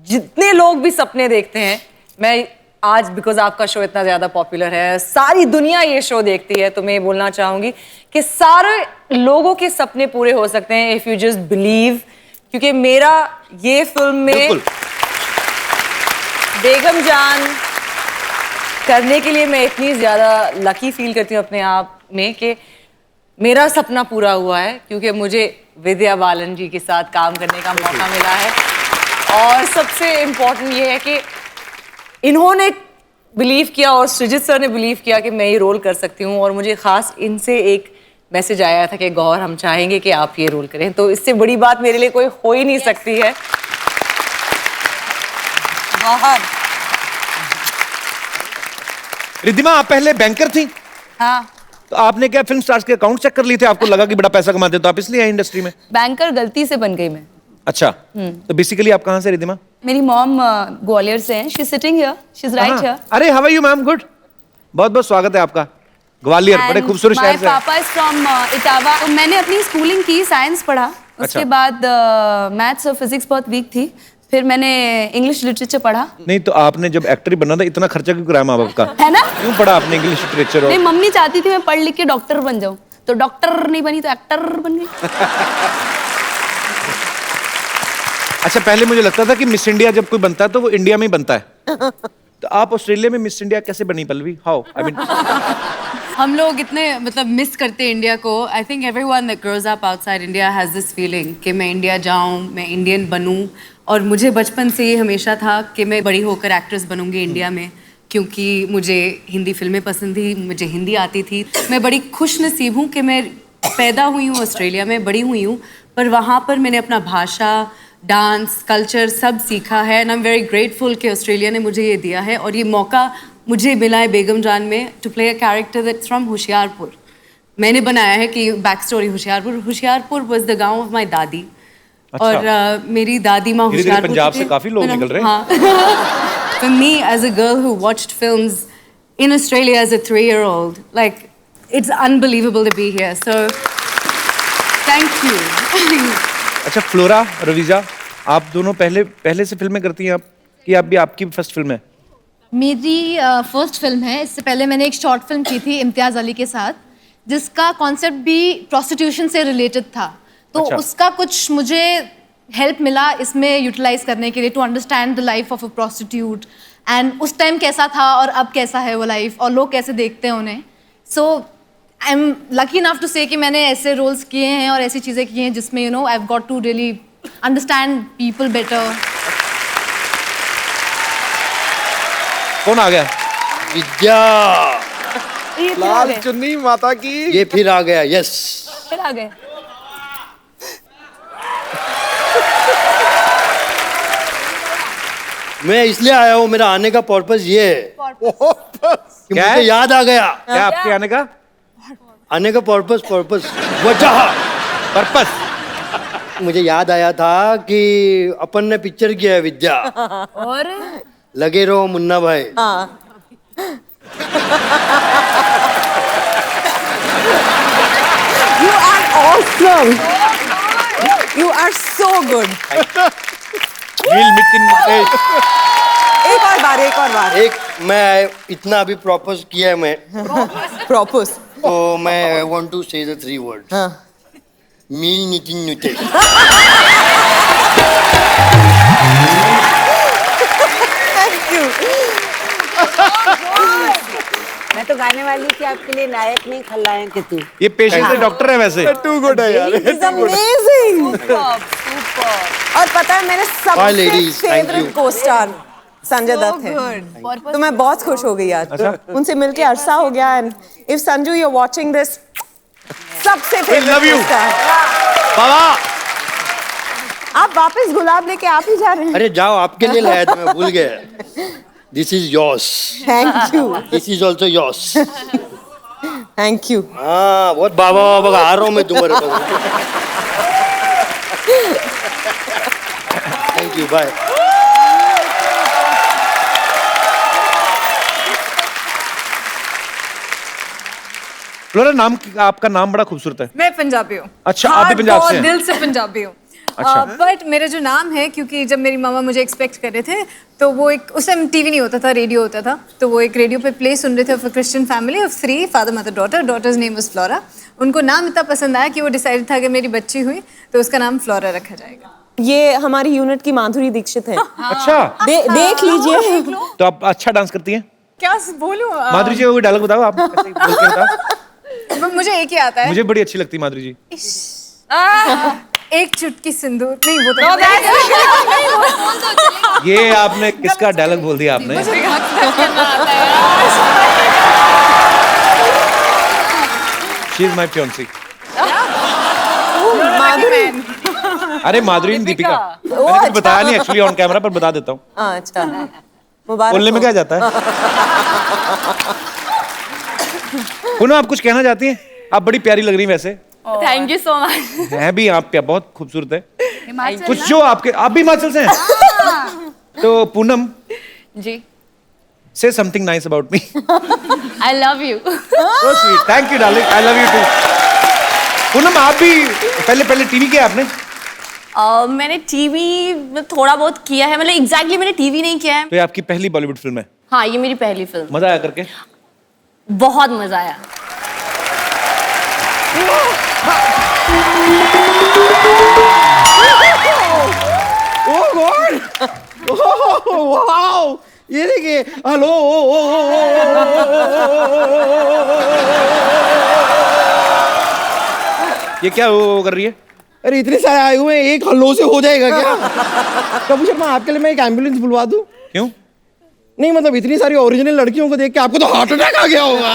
जितने लोग भी सपने देखते हैं, मैं आज बिकॉज आपका शो इतना ज्यादा पॉपुलर है, सारी दुनिया ये शो देखती है, तो मैं ये बोलना चाहूंगी कि सारे लोगों के सपने पूरे हो सकते हैं इफ यू जस्ट बिलीव। क्योंकि मेरा ये फिल्म में बेगम जान करने के लिए मैं इतनी ज्यादा लकी फील करती हूँ अपने आप में कि मेरा सपना पूरा हुआ है, क्योंकि मुझे विद्या बालन जी के साथ काम करने का मौका मिला है। और सबसे इम्पोर्टेंट ये है कि इन्होंने बिलीव किया और सृजित सर ने बिलीव किया कि मैं ये रोल कर सकती हूँ। और मुझे खास इनसे एक मैसेज आया था कि गौर हम चाहेंगे कि आप ये रोल करें, तो इससे बड़ी बात मेरे लिए कोई हो ही नहीं सकती है। गौहर। रिद्धिमा, आप पहले बैंकर थी? हाँ। तो आपने क्या फिल्म स्टार्स के अकाउंट चेक कर लिए थे? आपको लगा कि बड़ा पैसा कमाते तो आप इसलिए आए इंडस्ट्री में? बैंकर गलती से बन गई मैं। अच्छा, तो बेसिकली आप कहाँ से रिद्धिमा? मेरी मॉम ग्वालियर से हैं। She is sitting here, she is right here. अरे how are you ma'am? Good, बहुत बहुत स्वागत है आपका। ग्वालियर बड़े खूबसूरत शहर से। माय पापा इज फ्रॉम इटावा। तो मैंने अपनी स्कूलिंग की, साइंस पढ़ा, उसके बाद मैथ्स और फिजिक्स बहुत वीक थी, फिर मैंने इंग्लिश लिटरेचर पढ़ा। नहीं तो आपने जब एक्टर ही बनना था, इतना खर्चा क्यों कराया माँ बाप का? है ना? क्यों पढ़ा आपने इंग्लिश लिटरेचर? नहीं, मम्मी चाहती थी मैं पढ़ लिख के डॉक्टर बन जाऊं, तो डॉक्टर नहीं बनी तो एक्टर बन गई। अच्छा, पहले मुझे लगता था कि मिस इंडिया जब कोई बनता है तो वो इंडिया में ही बनता है। तो आप ऑस्ट्रेलिया में मिस इंडिया कैसे बनी पल्लवी? हाउ? आई मीन हम लोग इतने मतलब मिस करते हैं इंडिया को। I think everyone that grows up outside India has this feeling कि मैं इंडिया जाऊं, मैं इंडियन बनूं। और मुझे बचपन से ये हमेशा था कि मैं बड़ी होकर एक्ट्रेस बनूंगी इंडिया में, क्योंकि मुझे हिंदी फिल्में पसंद थी, मुझे हिंदी आती थी। मैं बड़ी खुश नसीब हूँ कि मैं पैदा हुई हूँ ऑस्ट्रेलिया में, बड़ी हुई हूँ, पर वहाँ पर मैंने अपना भाषा, डांस, कल्चर सब सीखा है। And I am very grateful कि ऑस्ट्रेलिया ने मुझे ये दिया है और ये मौका मुझे मिला है बेगम जान में to play a character that's from Hoshiarpur. मैंने बनाया है कि back story Hoshiarpur was the gaon of my dadi. अच्छा। और मेरी दादी माँ होशियारपुर पंजाब से काफी लोग निकल रहे हैं। हाँ। For me as a girl who watched films in Australia as a 3-year-old, like it's unbelievable to be here. So thank you. अच्छा, फ्लोरा, रवीजा, आप दोनों पहले से फिल्में करती हैं आप, कि आप भी आपकी फर्स्ट फिल्म है? मेरी फर्स्ट फिल्म है। इससे पहले मैंने एक शॉर्ट फिल्म की थी इम्तियाज़ अली के साथ, जिसका कॉन्सेप्ट भी प्रोस्टिट्यूशन से रिलेटेड था। तो अच्छा। उसका कुछ मुझे हेल्प मिला इसमें यूटिलाइज करने के लिए, to understand the life of a prostitute and उस टाइम कैसा था और अब कैसा है वो लाइफ और लोग कैसे देखते हैं उन्हें। So I am lucky enough to say कि मैंने ऐसे रोल्स किए हैं और ऐसी चीज़ें की हैं जिसमें you know I have got to really understand people better. कौन आ गया? विद्या। लाल चुन्नी माता की। ये फिर आ गया। यस, फिर आ गए। मैं इसलिए आया हूँ, मेरा आने का पर्पस ये है कि क्या मुझे है? याद आ गया। क्या आपके आने का? आने का पर्पस वजह पर्पस मुझे याद आया था कि अपन ने पिक्चर किया है विद्या, और लगे रहो मुन्ना भाई। You are awesome. You are so good. We'll meet in एक और बार। एक मैं इतना अभी प्रॉपोज किया है मैं, Propose. तो मैं want to say the 3 words. मील नितिन नुते। Thank you. मैं तो गाने वाली थी आपके लिए, नायक नहीं खलनायक है तू। ये पेशे से डॉक्टर है वैसे। टू गुड है यार। It's amazing. और पता है मेरे Bye, सबसे ladies. Thank favourite you. को स्टार संजय दत्त है। तो मैं बहुत खुश हो गई आज। उनसे मिलके अरसा हो गया। And if Sanju you are watching this, सबसे We love you. Favourite Baba आप वापस गुलाब लेके आप ही जा रहे हैं। अरे जाओ, आपके लिए लाया था, मैं भूल गया। This is yours. Thank you. This is also yours. Thank you. हाँ, बहुत बाबा बाबा आ रहा हूँ मैं तुम्हारे पास। Thank you, bye. फ्लोरा, आपका नाम बड़ा खूबसूरत है। मैं पंजाबी हूँ। अच्छा, आप भी पंजाब से हैं? दिल से पंजाबी हूँ। अच्छा। बट मेरा जो नाम है, क्योंकि जब मेरी मामा मुझे एक्सपेक्ट कर रहे थे, तो वो एक, उस टाइम टीवी नहीं होता था, रेडियो होता था, तो वो एक रेडियो पे प्ले सुन रहे थे of a Christian family of 3, father mother daughter. Daughter's name was Flora. उनको नाम इतना पसंद आया कि वो डिसाइड था कि मेरी बच्ची हुई तो उसका नाम फ्लोरा रखा जाएगा। ये हमारी यूनिट की माधुरी दीक्षित है। अच्छा, देख लीजिए। तो आप अच्छा डांस करती हैं? क्या बोलूं? माधुरी जी कोई डायलॉग बताओ आप, ऐसे ही बोल के बताओ। मुझे एक ही आता है। मुझे बड़ी अच्छी लगती है माधुरी जी। एक चुटकी सिंदूर। नहीं वो तो ये आपने किसका डायलॉग बोल दिया आपने? She is my fiancee. Madhuri. अरे माधुरी नहीं, दीपिका। मैंने कुछ बताया नहीं एक्चुअली ऑन कैमरा, पर बता देता हूँ। अच्छा, मुबारक। बोलने में क्या जाता है? पुनः आप कुछ कहना चाहती हैं? आप बड़ी प्यारी लग रही हैं वैसे। Thank you so much. हैं भी आप बहुत खूबसूरत है। कुछ जो आपके, आप भी हिमाचल से हैं? तो पूनम जी, say something nice about me. I love you. So sweet. Thank you darling. I love you too. Poonam, आप भी पहले टीवी किया आपने? मैंने टीवी में थोड़ा बहुत किया है, मतलब एग्जैक्टली मैंने टीवी नहीं किया है। तो ये आपकी पहली बॉलीवुड फिल्म है? हाँ, ये मेरी पहली फिल्म। मजा आया करके? बहुत मजा आया। ओह गॉड, ओह वाओ, ये देखिए, हेलो, ये क्या वो कर रही है? अरे इतने सारे आए हुए हैं, एक हल्लो से हो जाएगा क्या? कपूर शर्मा, आपके लिए मैं एक एम्बुलेंस बुलवा दूं? क्यों? नहीं मतलब इतनी सारी ओरिजिनल लड़कियों को देख के आपको तो हार्ट अटैक आ गया होगा।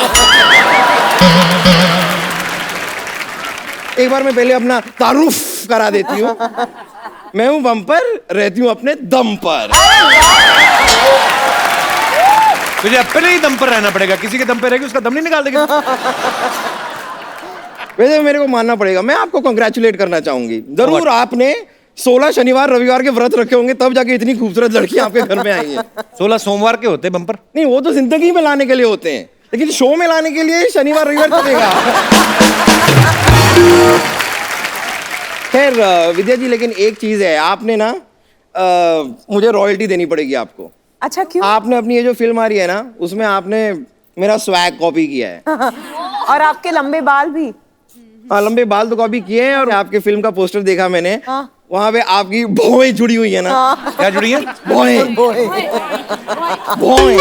एक बार मैं पहले अपना तारुफ करा देती हूँ। मैं हूँ बम्पर, रहती हूँ अपने दम पर। तुझे अपने ही दम पर रहना पड़ेगा, किसी के दम पर रहेगी उसका दम नहीं निकाल देगा। वैसे मेरे को मानना पड़ेगा, मैं आपको कंग्रेचुलेट करना चाहूंगी। जरूर आपने 16 शनिवार रविवार के व्रत रखे होंगे, तब जाके इतनी खूबसूरत लड़कियां आपके घर में आई हैं। 16 सोमवार के होते बम्पर? नहीं, वो तो जिंदगी में लाने के लिए होते हैं, लेकिन शो में लाने के लिए शनिवार रविवार चलेगा। खैर विद्या जी, लेकिन एक चीज है, आपने ना मुझे रॉयल्टी देनी पड़ेगी आपको। अच्छा, क्यों? आपने अपनी ये जो फिल्म आ रही है ना, उसमें आपने मेरा स्वैग कॉपी किया है। और आपके लंबे बाल भी। हाँ, लंबे बाल तो कॉपी किए हैं। और आपके फिल्म का पोस्टर देखा मैंने। हाँ। वहाँ पे आपकी भौएं जुड़ी हुई है ना। हाँ। क्या जुड़ी है? भौएं। भौएं।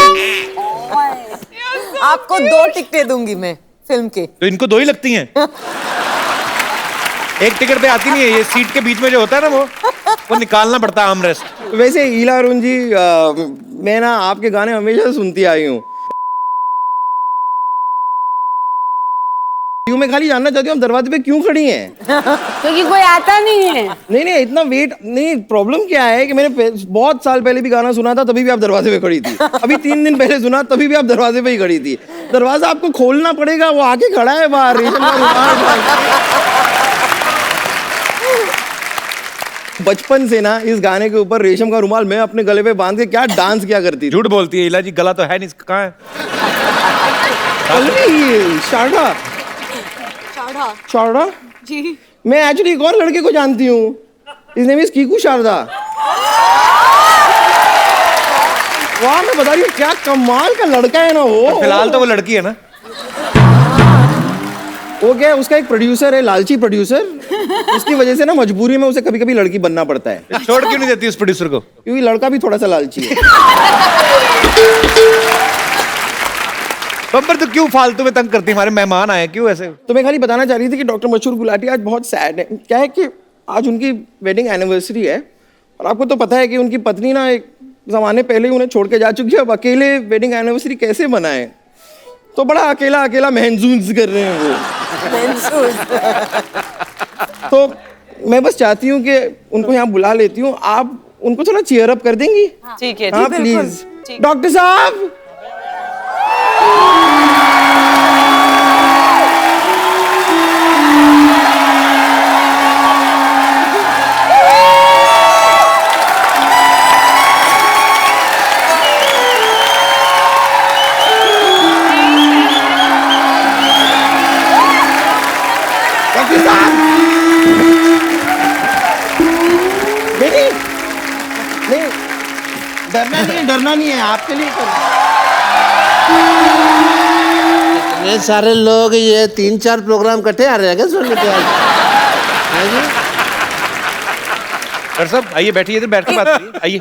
आपको 2 टिकटें दूंगी मैं फिल्म के। तो इनको 2 ही लगती हैं? एक टिकट पे आती नहीं है, ये सीट के बीच में जो होता है ना वो निकालना पड़ता है आर्मरेस्ट। वैसे ईला अरुण जी, मैं ना आपके गाने हमेशा सुनती आई हूँ। मैं खाली जानना चाहती हूँ, आप दरवाजे पे क्यों खड़ी हैं? क्योंकि कोई आता नहीं है। नहीं, इतना वेट नहीं। प्रॉब्लम क्या है कि मैंने बहुत साल पहले भी गाना सुना था, तभी भी आप दरवाजे पे खड़ी थी। अभी 3 दिन पहले सुना, तभी भी आप दरवाजे पे ही खड़ी थी। दरवाजा आपको खोलना पड़ेगा, वो आके खड़ा है बाहर, रेशम का रुमाल। बचपन से ना इस गाने के ऊपर रेशम का रुमाल मैं अपने गले पे बांध के क्या डांस किया करती थी। झूठ बोलती है इला जी, गला तो है नहीं, कहाँ है? शारदा। शारदा जी, मैं एक्चुअली एक और लड़के को जानती हूँ। His name is Kiku Sharda. वाह, मैं बता रही हूँ, क्या कमाल का लड़का है ना वो। फिलहाल तो वो लड़की है ना। वो क्या है, उसका एक प्रोड्यूसर है, लालची प्रोड्यूसर। उसकी वजह से ना मजबूरी में उसे कभी कभी लड़की बनना पड़ता है। छोड़ क्यों नहीं देती उस प्रोड्यूसर को? क्योंकि लड़का भी थोड़ा सा लालची है। बम्पर तो क्यों फालतू में तंग करती है? हमारे मेहमान आए, क्यों ऐसे? तो मैं खाली बताना चाह रही थी कि डॉक्टर मशहूर गुलाटी आज बहुत सैड है। क्या है कि आज उनकी वेडिंग एनिवर्सरी है और आपको तो पता है कि उनकी पत्नी ना एक ज़माने पहले ही उन्हें छोड़ के जा चुकी है। अब अकेले वेडिंग एनिवर्सरी कैसे मनाएं? तो बड़ा अकेला अकेला महसूस कर रहे हैं वो। तो मैं बस चाहती हूँ कि उनको यहाँ बुला लेती हूँ, आप उनको थोड़ा चीयर अप कर देंगी? ठीक है, हाँ प्लीज। डॉक्टर साहब, डरना नहीं है, आपके लिए इतने सारे लोग, ये 3-4 प्रोग्राम इकट्ठे आ रहे हैं क्या सुनने के? डॉक्टर साहब आइए, बैठिए, इधर बैठ के बात करिए। आइए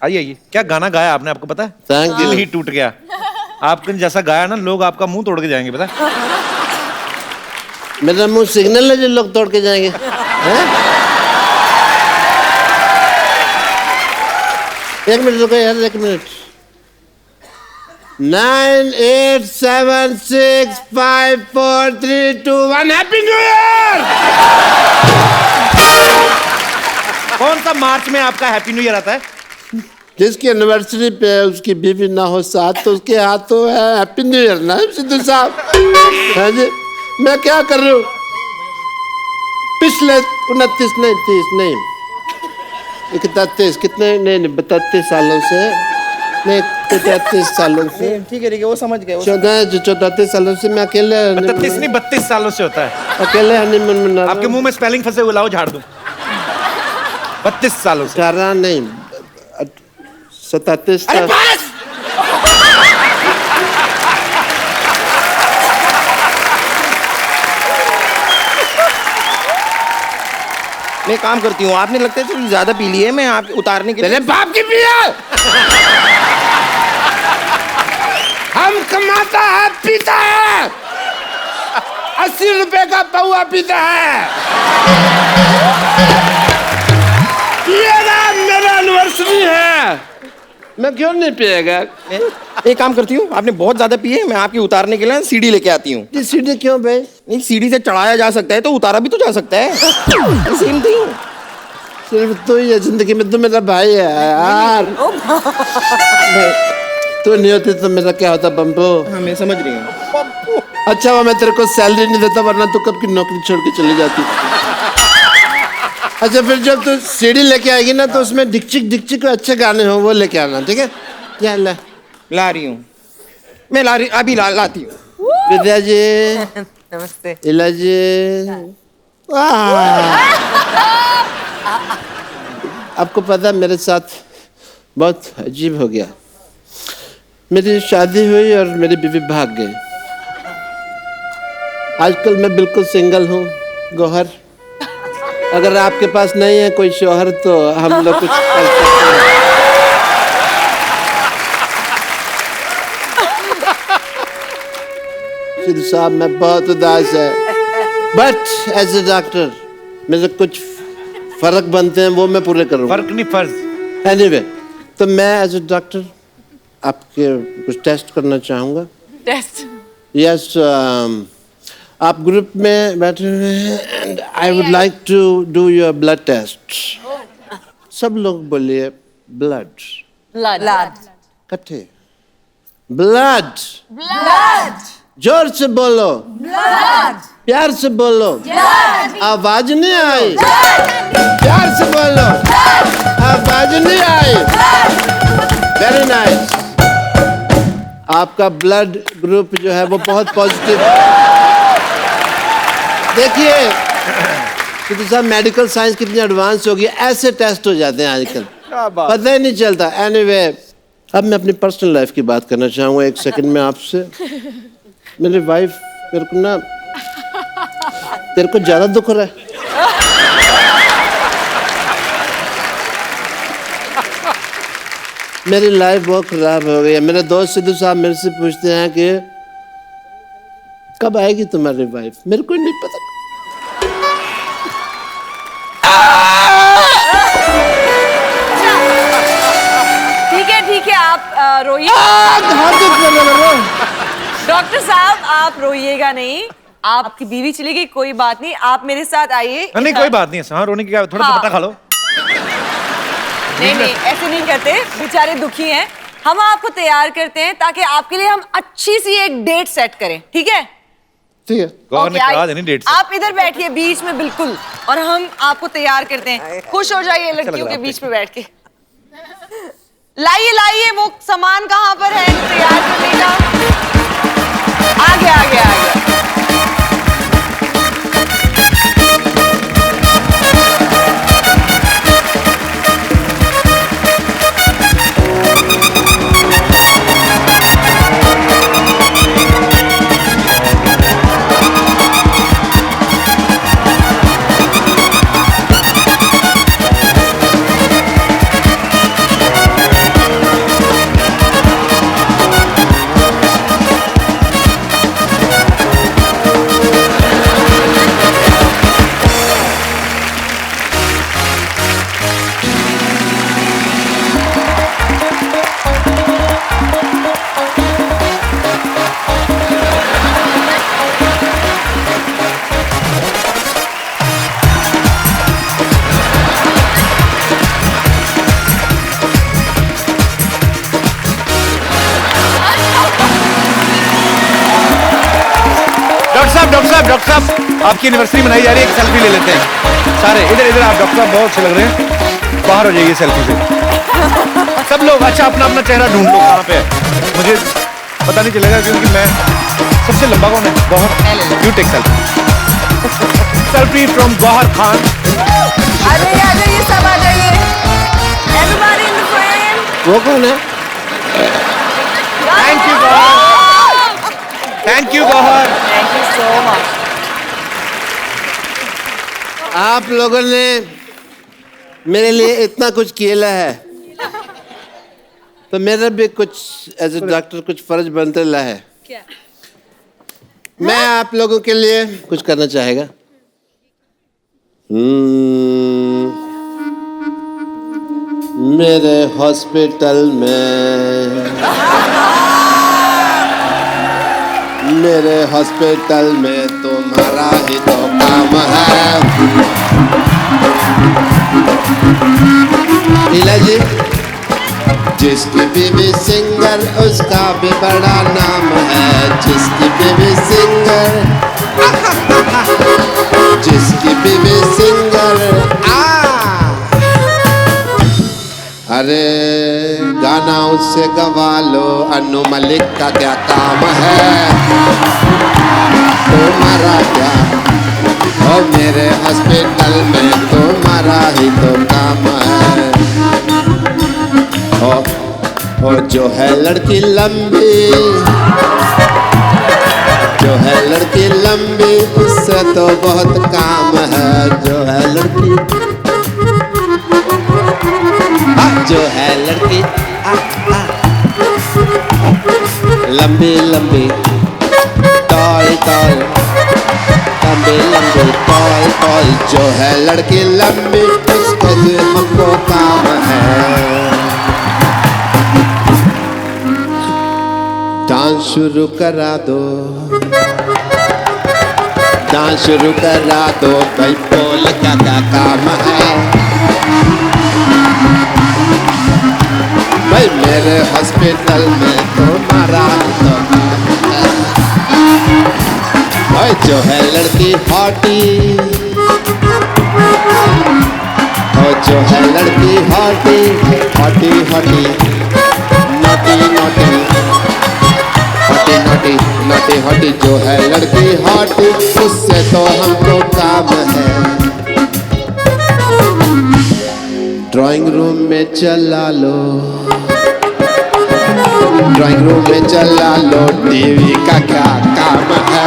आइए आइए। क्या गाना गाया आपने, आपको पता है? Thank you. दिल ही टूट गया। आपने जैसा गाया ना, लोग आपका मुंह तोड़ के जाएंगे, पता है? मेरा मुंह सिग्नल है जो लोग तोड़ के जाएंगे, हैं? एक मिनट रुको यार, 1 मिनट। 9, 8, 7, 6, 5, 4, 3, 2, 1 happy new year. कौन सा मार्च में आपका हैप्पी न्यू ईयर आता है? जिसकी एनिवर्सरी पे उसकी बीवी ना हो साथ, तो उसके हाथ तो है हैप्पी न्यू ईयर ना सिद्धू साहब। हाँ जी, मैं क्या कर रही हूँ? पिछले 29 नहीं 30 नहीं 31 कितने नहीं 32 सालों से नहीं 33 सालों से, ठीक है वो समझ गए। 34 सालों से मैं अकेले 32 नहीं 32 सालों से होता है। अकेले हनीमून मना। आपके मुंह में स्पेलिंग फंसे हुए, लाओ झाड़ दूं। 32 सालों से। 18 नहीं 37 अरे बस! मैं काम करती हूँ, आपने लगता है थोड़ी ज्यादा पी ली है, मैं आप उतारने के लिए। तेरे बाप की पिया। हम कमाता है पीता है, 80 रुपए का पौआ पीता है। ये ना मेरा एनिवर्सरी है, मैं क्यों नहीं पिएगा? एक काम करती हूँ, आपने बहुत ज्यादा पी है, मैं आपकी उतारने के लिए सीढ़ी लेके आती हूँ। सीढ़ी क्यों भाई? नहीं, सीढ़ी से चढ़ाया जा सकता है तो उतारा भी तो जा सकता है। Same thing. सिर्फ तो ये जिंदगी में तो मेरा भाई है यार। तू नहीं होती तो मेरा क्या होता बम्बो? हाँ मैं समझ रही हूँ। अच्छा वो मैं तेरे को सैलरी नहीं देता, वरना तू कब की नौकरी छोड़ के चली जाती। अच्छा फिर जब तू सीडी लेके आएगी ना, तो उसमें डिक्चिक डिक्चिक अच्छे गाने हो वो लेके आना, ठीक है? क्या ला रही हूँ मैं, अभी लाती हूँ। विद्या जी नमस्ते। इला जी, आपको पता मेरे साथ बहुत अजीब हो गया। मेरी शादी हुई और मेरी बीवी भाग गई। आजकल मैं बिल्कुल सिंगल हूँ गौहर। अगर आपके पास नहीं है कोई शौहर तो हम लोग कुछ कर सकते हैं। सिद्धू साहब मैं बहुत उदास है, बट एज ए डॉक्टर मेरे कुछ फर्क बनते हैं, वो मैं पूरे करूँगा। फर्क नहीं फर्ज। एनीवे, तो मैं एज ए डॉक्टर आपके कुछ टेस्ट करना चाहूँगा। टेस्ट? यस, आप ग्रुप में बैठे हुए हैं and I would like to do your blood test. सब लोग बोलिए ब्लड। ब्लड। इकट्ठे ब्लड। ब्लड। जोर से बोलो। ब्लड। प्यार से बोलो। ब्लड। आवाज नहीं आई। प्यार से बोलो। आवाज नहीं आई। Very nice. आपका ब्लड ग्रुप जो है वो बहुत पॉजिटिव है। देखिए सिद्धू साहब, मेडिकल साइंस कितनी एडवांस हो गई, ऐसे टेस्ट हो जाते हैं आजकल, पता ही नहीं चलता। एनीवे, अब मैं अपनी पर्सनल लाइफ की बात करना चाहूँगा 1 सेकंड में आपसे। मेरी वाइफ मेरे को ना, तेरे को ज्यादा दुख हो रहा है? मेरी लाइफ बहुत खराब हो गई है। मेरे दोस्त सिद्धू साहब मेरे से पूछते हैं कि कब आएगी तुम्हारी वाइफ? मेरे को नहीं पता। ठीक है आप रोइए। डॉक्टर साहब आप रोइएगा नहीं, आपकी बीवी चली गई, कोई बात नहीं, आप मेरे साथ आइए। नहीं कोई बात नहीं, हाँ रोने की क्या, थोड़ा दुपट्टा खा लो। नहीं ऐसे नहीं करते, बेचारे दुखी हैं। हम आपको तैयार करते हैं ताकि आपके लिए हम अच्छी सी एक डेट सेट करें, ठीक है? ठीक है। गौहर ने कहा देनी डेट से। आप इधर बैठिए बीच में बिल्कुल, और हम आपको तैयार करते हैं। खुश हो जाइए लड़कियों के बीच में बैठ के। लाइए वो सामान कहाँ पर है तैयार करने का? आ गया। डॉक्टर साहब आपकी एनिवर्सरी मनाई जा रही है, एक सेल्फी ले लेते हैं सारे। इधर आप डॉक्टर साहब बहुत अच्छे लग रहे हैं, बाहर हो जाइए सेल्फी से सब लोग। अच्छा अपना अपना चेहरा ढूंढ लो कहाँ पे है, मुझे पता नहीं चलेगा क्योंकि मैं सबसे लंबा कौन है? Gauhar, you take selfie from Gauhar Khan. आ जाइए सब आ जाइए। Everybody in the frame। वो कौन है? Thank you Gauhar, thank you Gauhar, thank you so much. आप लोगों ने मेरे लिए इतना कुछ किया है, तो मेरा भी कुछ एज ए डॉक्टर कुछ फर्ज बनते रहा है। क्या? मैं आप लोगों के लिए कुछ करना चाहेगा। मेरे हॉस्पिटल में तुम्हारा ही तो काम है। लीला जी, जिसकी बीवी सिंगर उसका भी बड़ा नाम है। जिसकी बीवी सिंगर अरे गाना उससे गवा लो, अनु मलिक का क्या काम है तुम्हारा क्या? और मेरे हॉस्पिटल में तुम्हारा ही तो काम है। और जो है लड़की लंबी उससे तो बहुत काम है। जो है लड़की लंबी टॉय जो है लड़की लंबी उसको भी हमको काम है। डांस शुरू करा दो भाई, बोल का क्या काम है भाई? मेरे हॉस्पिटल में तुम्हारा तो काम है। भाई जो है लड़की हॉटी नोटी जो है लड़की हॉटी उससे तो हमको काम है। ड्राइंग रूम में चला लो टीवी का क्या काम है?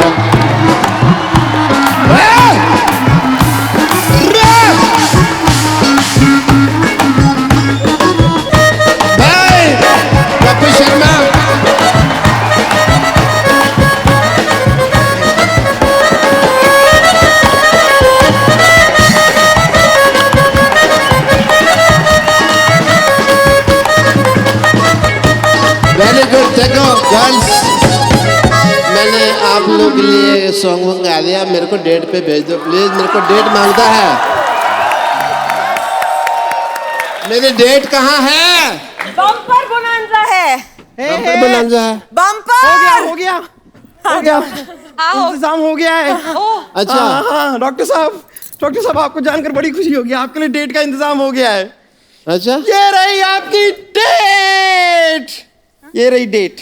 सॉन्ग वॉन्ग गा दिया, मेरे को डेट पे भेज दो प्लीज, मेरे को डेट मांगता है। मेरी डेट कहाँ है? बम्पर बोनांजा है। बम्पर बोनांजा है। बम्पर हो गया इंतजाम हो गया है। अच्छा। हाँ डॉक्टर साहब आपको जानकर बड़ी खुशी होगी, आपके लिए डेट का इंतजाम हो गया है। अच्छा, ये रही आपकी डेट, ये रही डेट।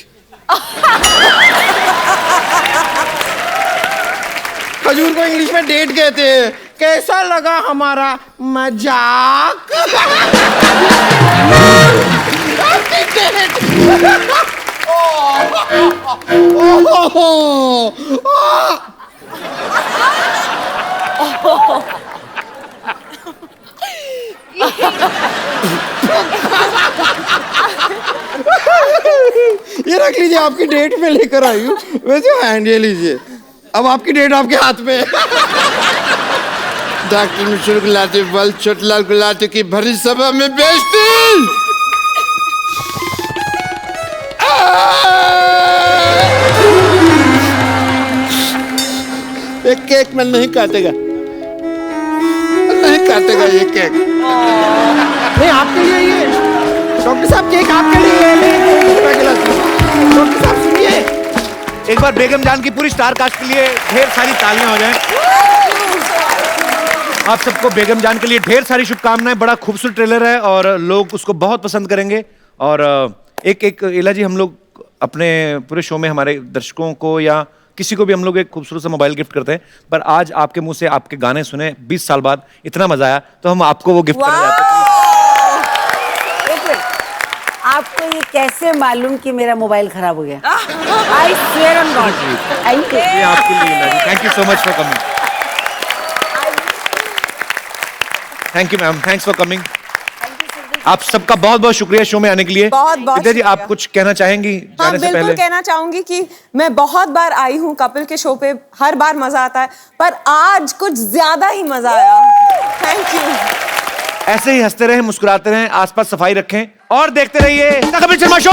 खजूर को इंग्लिश में डेट कहते हैं। कैसा लगा हमारा मजाक? आपकी डेट। ये रख लीजिए, आपकी डेट में लेकर आई हूँ। वैसे हैंड ये लीजिए, अब आपकी डेट आपके हाथ में है। डॉक्टर मिश्र गुलाटी बल छोटलाल गुलाटी की भरी सभा में बेइज्जती। एक केक में नहीं काटेगा, नहीं काटेगा ये केक। नहीं आपके लिए ये डॉक्टर साहब, केक आपके लिए है। डॉक्टर साहब सुनिए, एक बार बेगम जान की पूरी स्टार कास्ट के लिए ढेर सारी तालियां हो जाएं। आप सबको बेगम जान के लिए ढेर सारी शुभकामनाएं। बड़ा खूबसूरत ट्रेलर है और लोग उसको बहुत पसंद करेंगे। और एक इला जी, हम लोग अपने पूरे शो में हमारे दर्शकों को या किसी को भी हम लोग एक खूबसूरत सा मोबाइल गिफ्ट करते हैं, पर आज आपके मुंह से आपके गाने सुने 20 साल बाद, इतना मजा आया तो हम आपको वो गिफ्ट करने जाते हैं। आपको ये कैसे मालूम कि मेरा मोबाइल खराब हो गया? I swear on God. Thank you. ये आपके लिए Ila ji, thank you so much for coming. Thank you ma'am, thanks for coming. आप सबका बहुत बहुत शुक्रिया शो में आने के लिए। बहुत विद्या जी, आप कुछ कहना चाहेंगी हाँ, जाने से बिल्कुल पहले? कहना चाहूंगी कि मैं बहुत बार आई हूँ कपिल के शो पे, हर बार मजा आता है, पर आज कुछ ज्यादा ही मजा आया। Thank you. ऐसे ही हंसते रहें, मुस्कुराते रहें, आसपास सफाई रखें और देखते रहिए द कपिल शर्मा शो।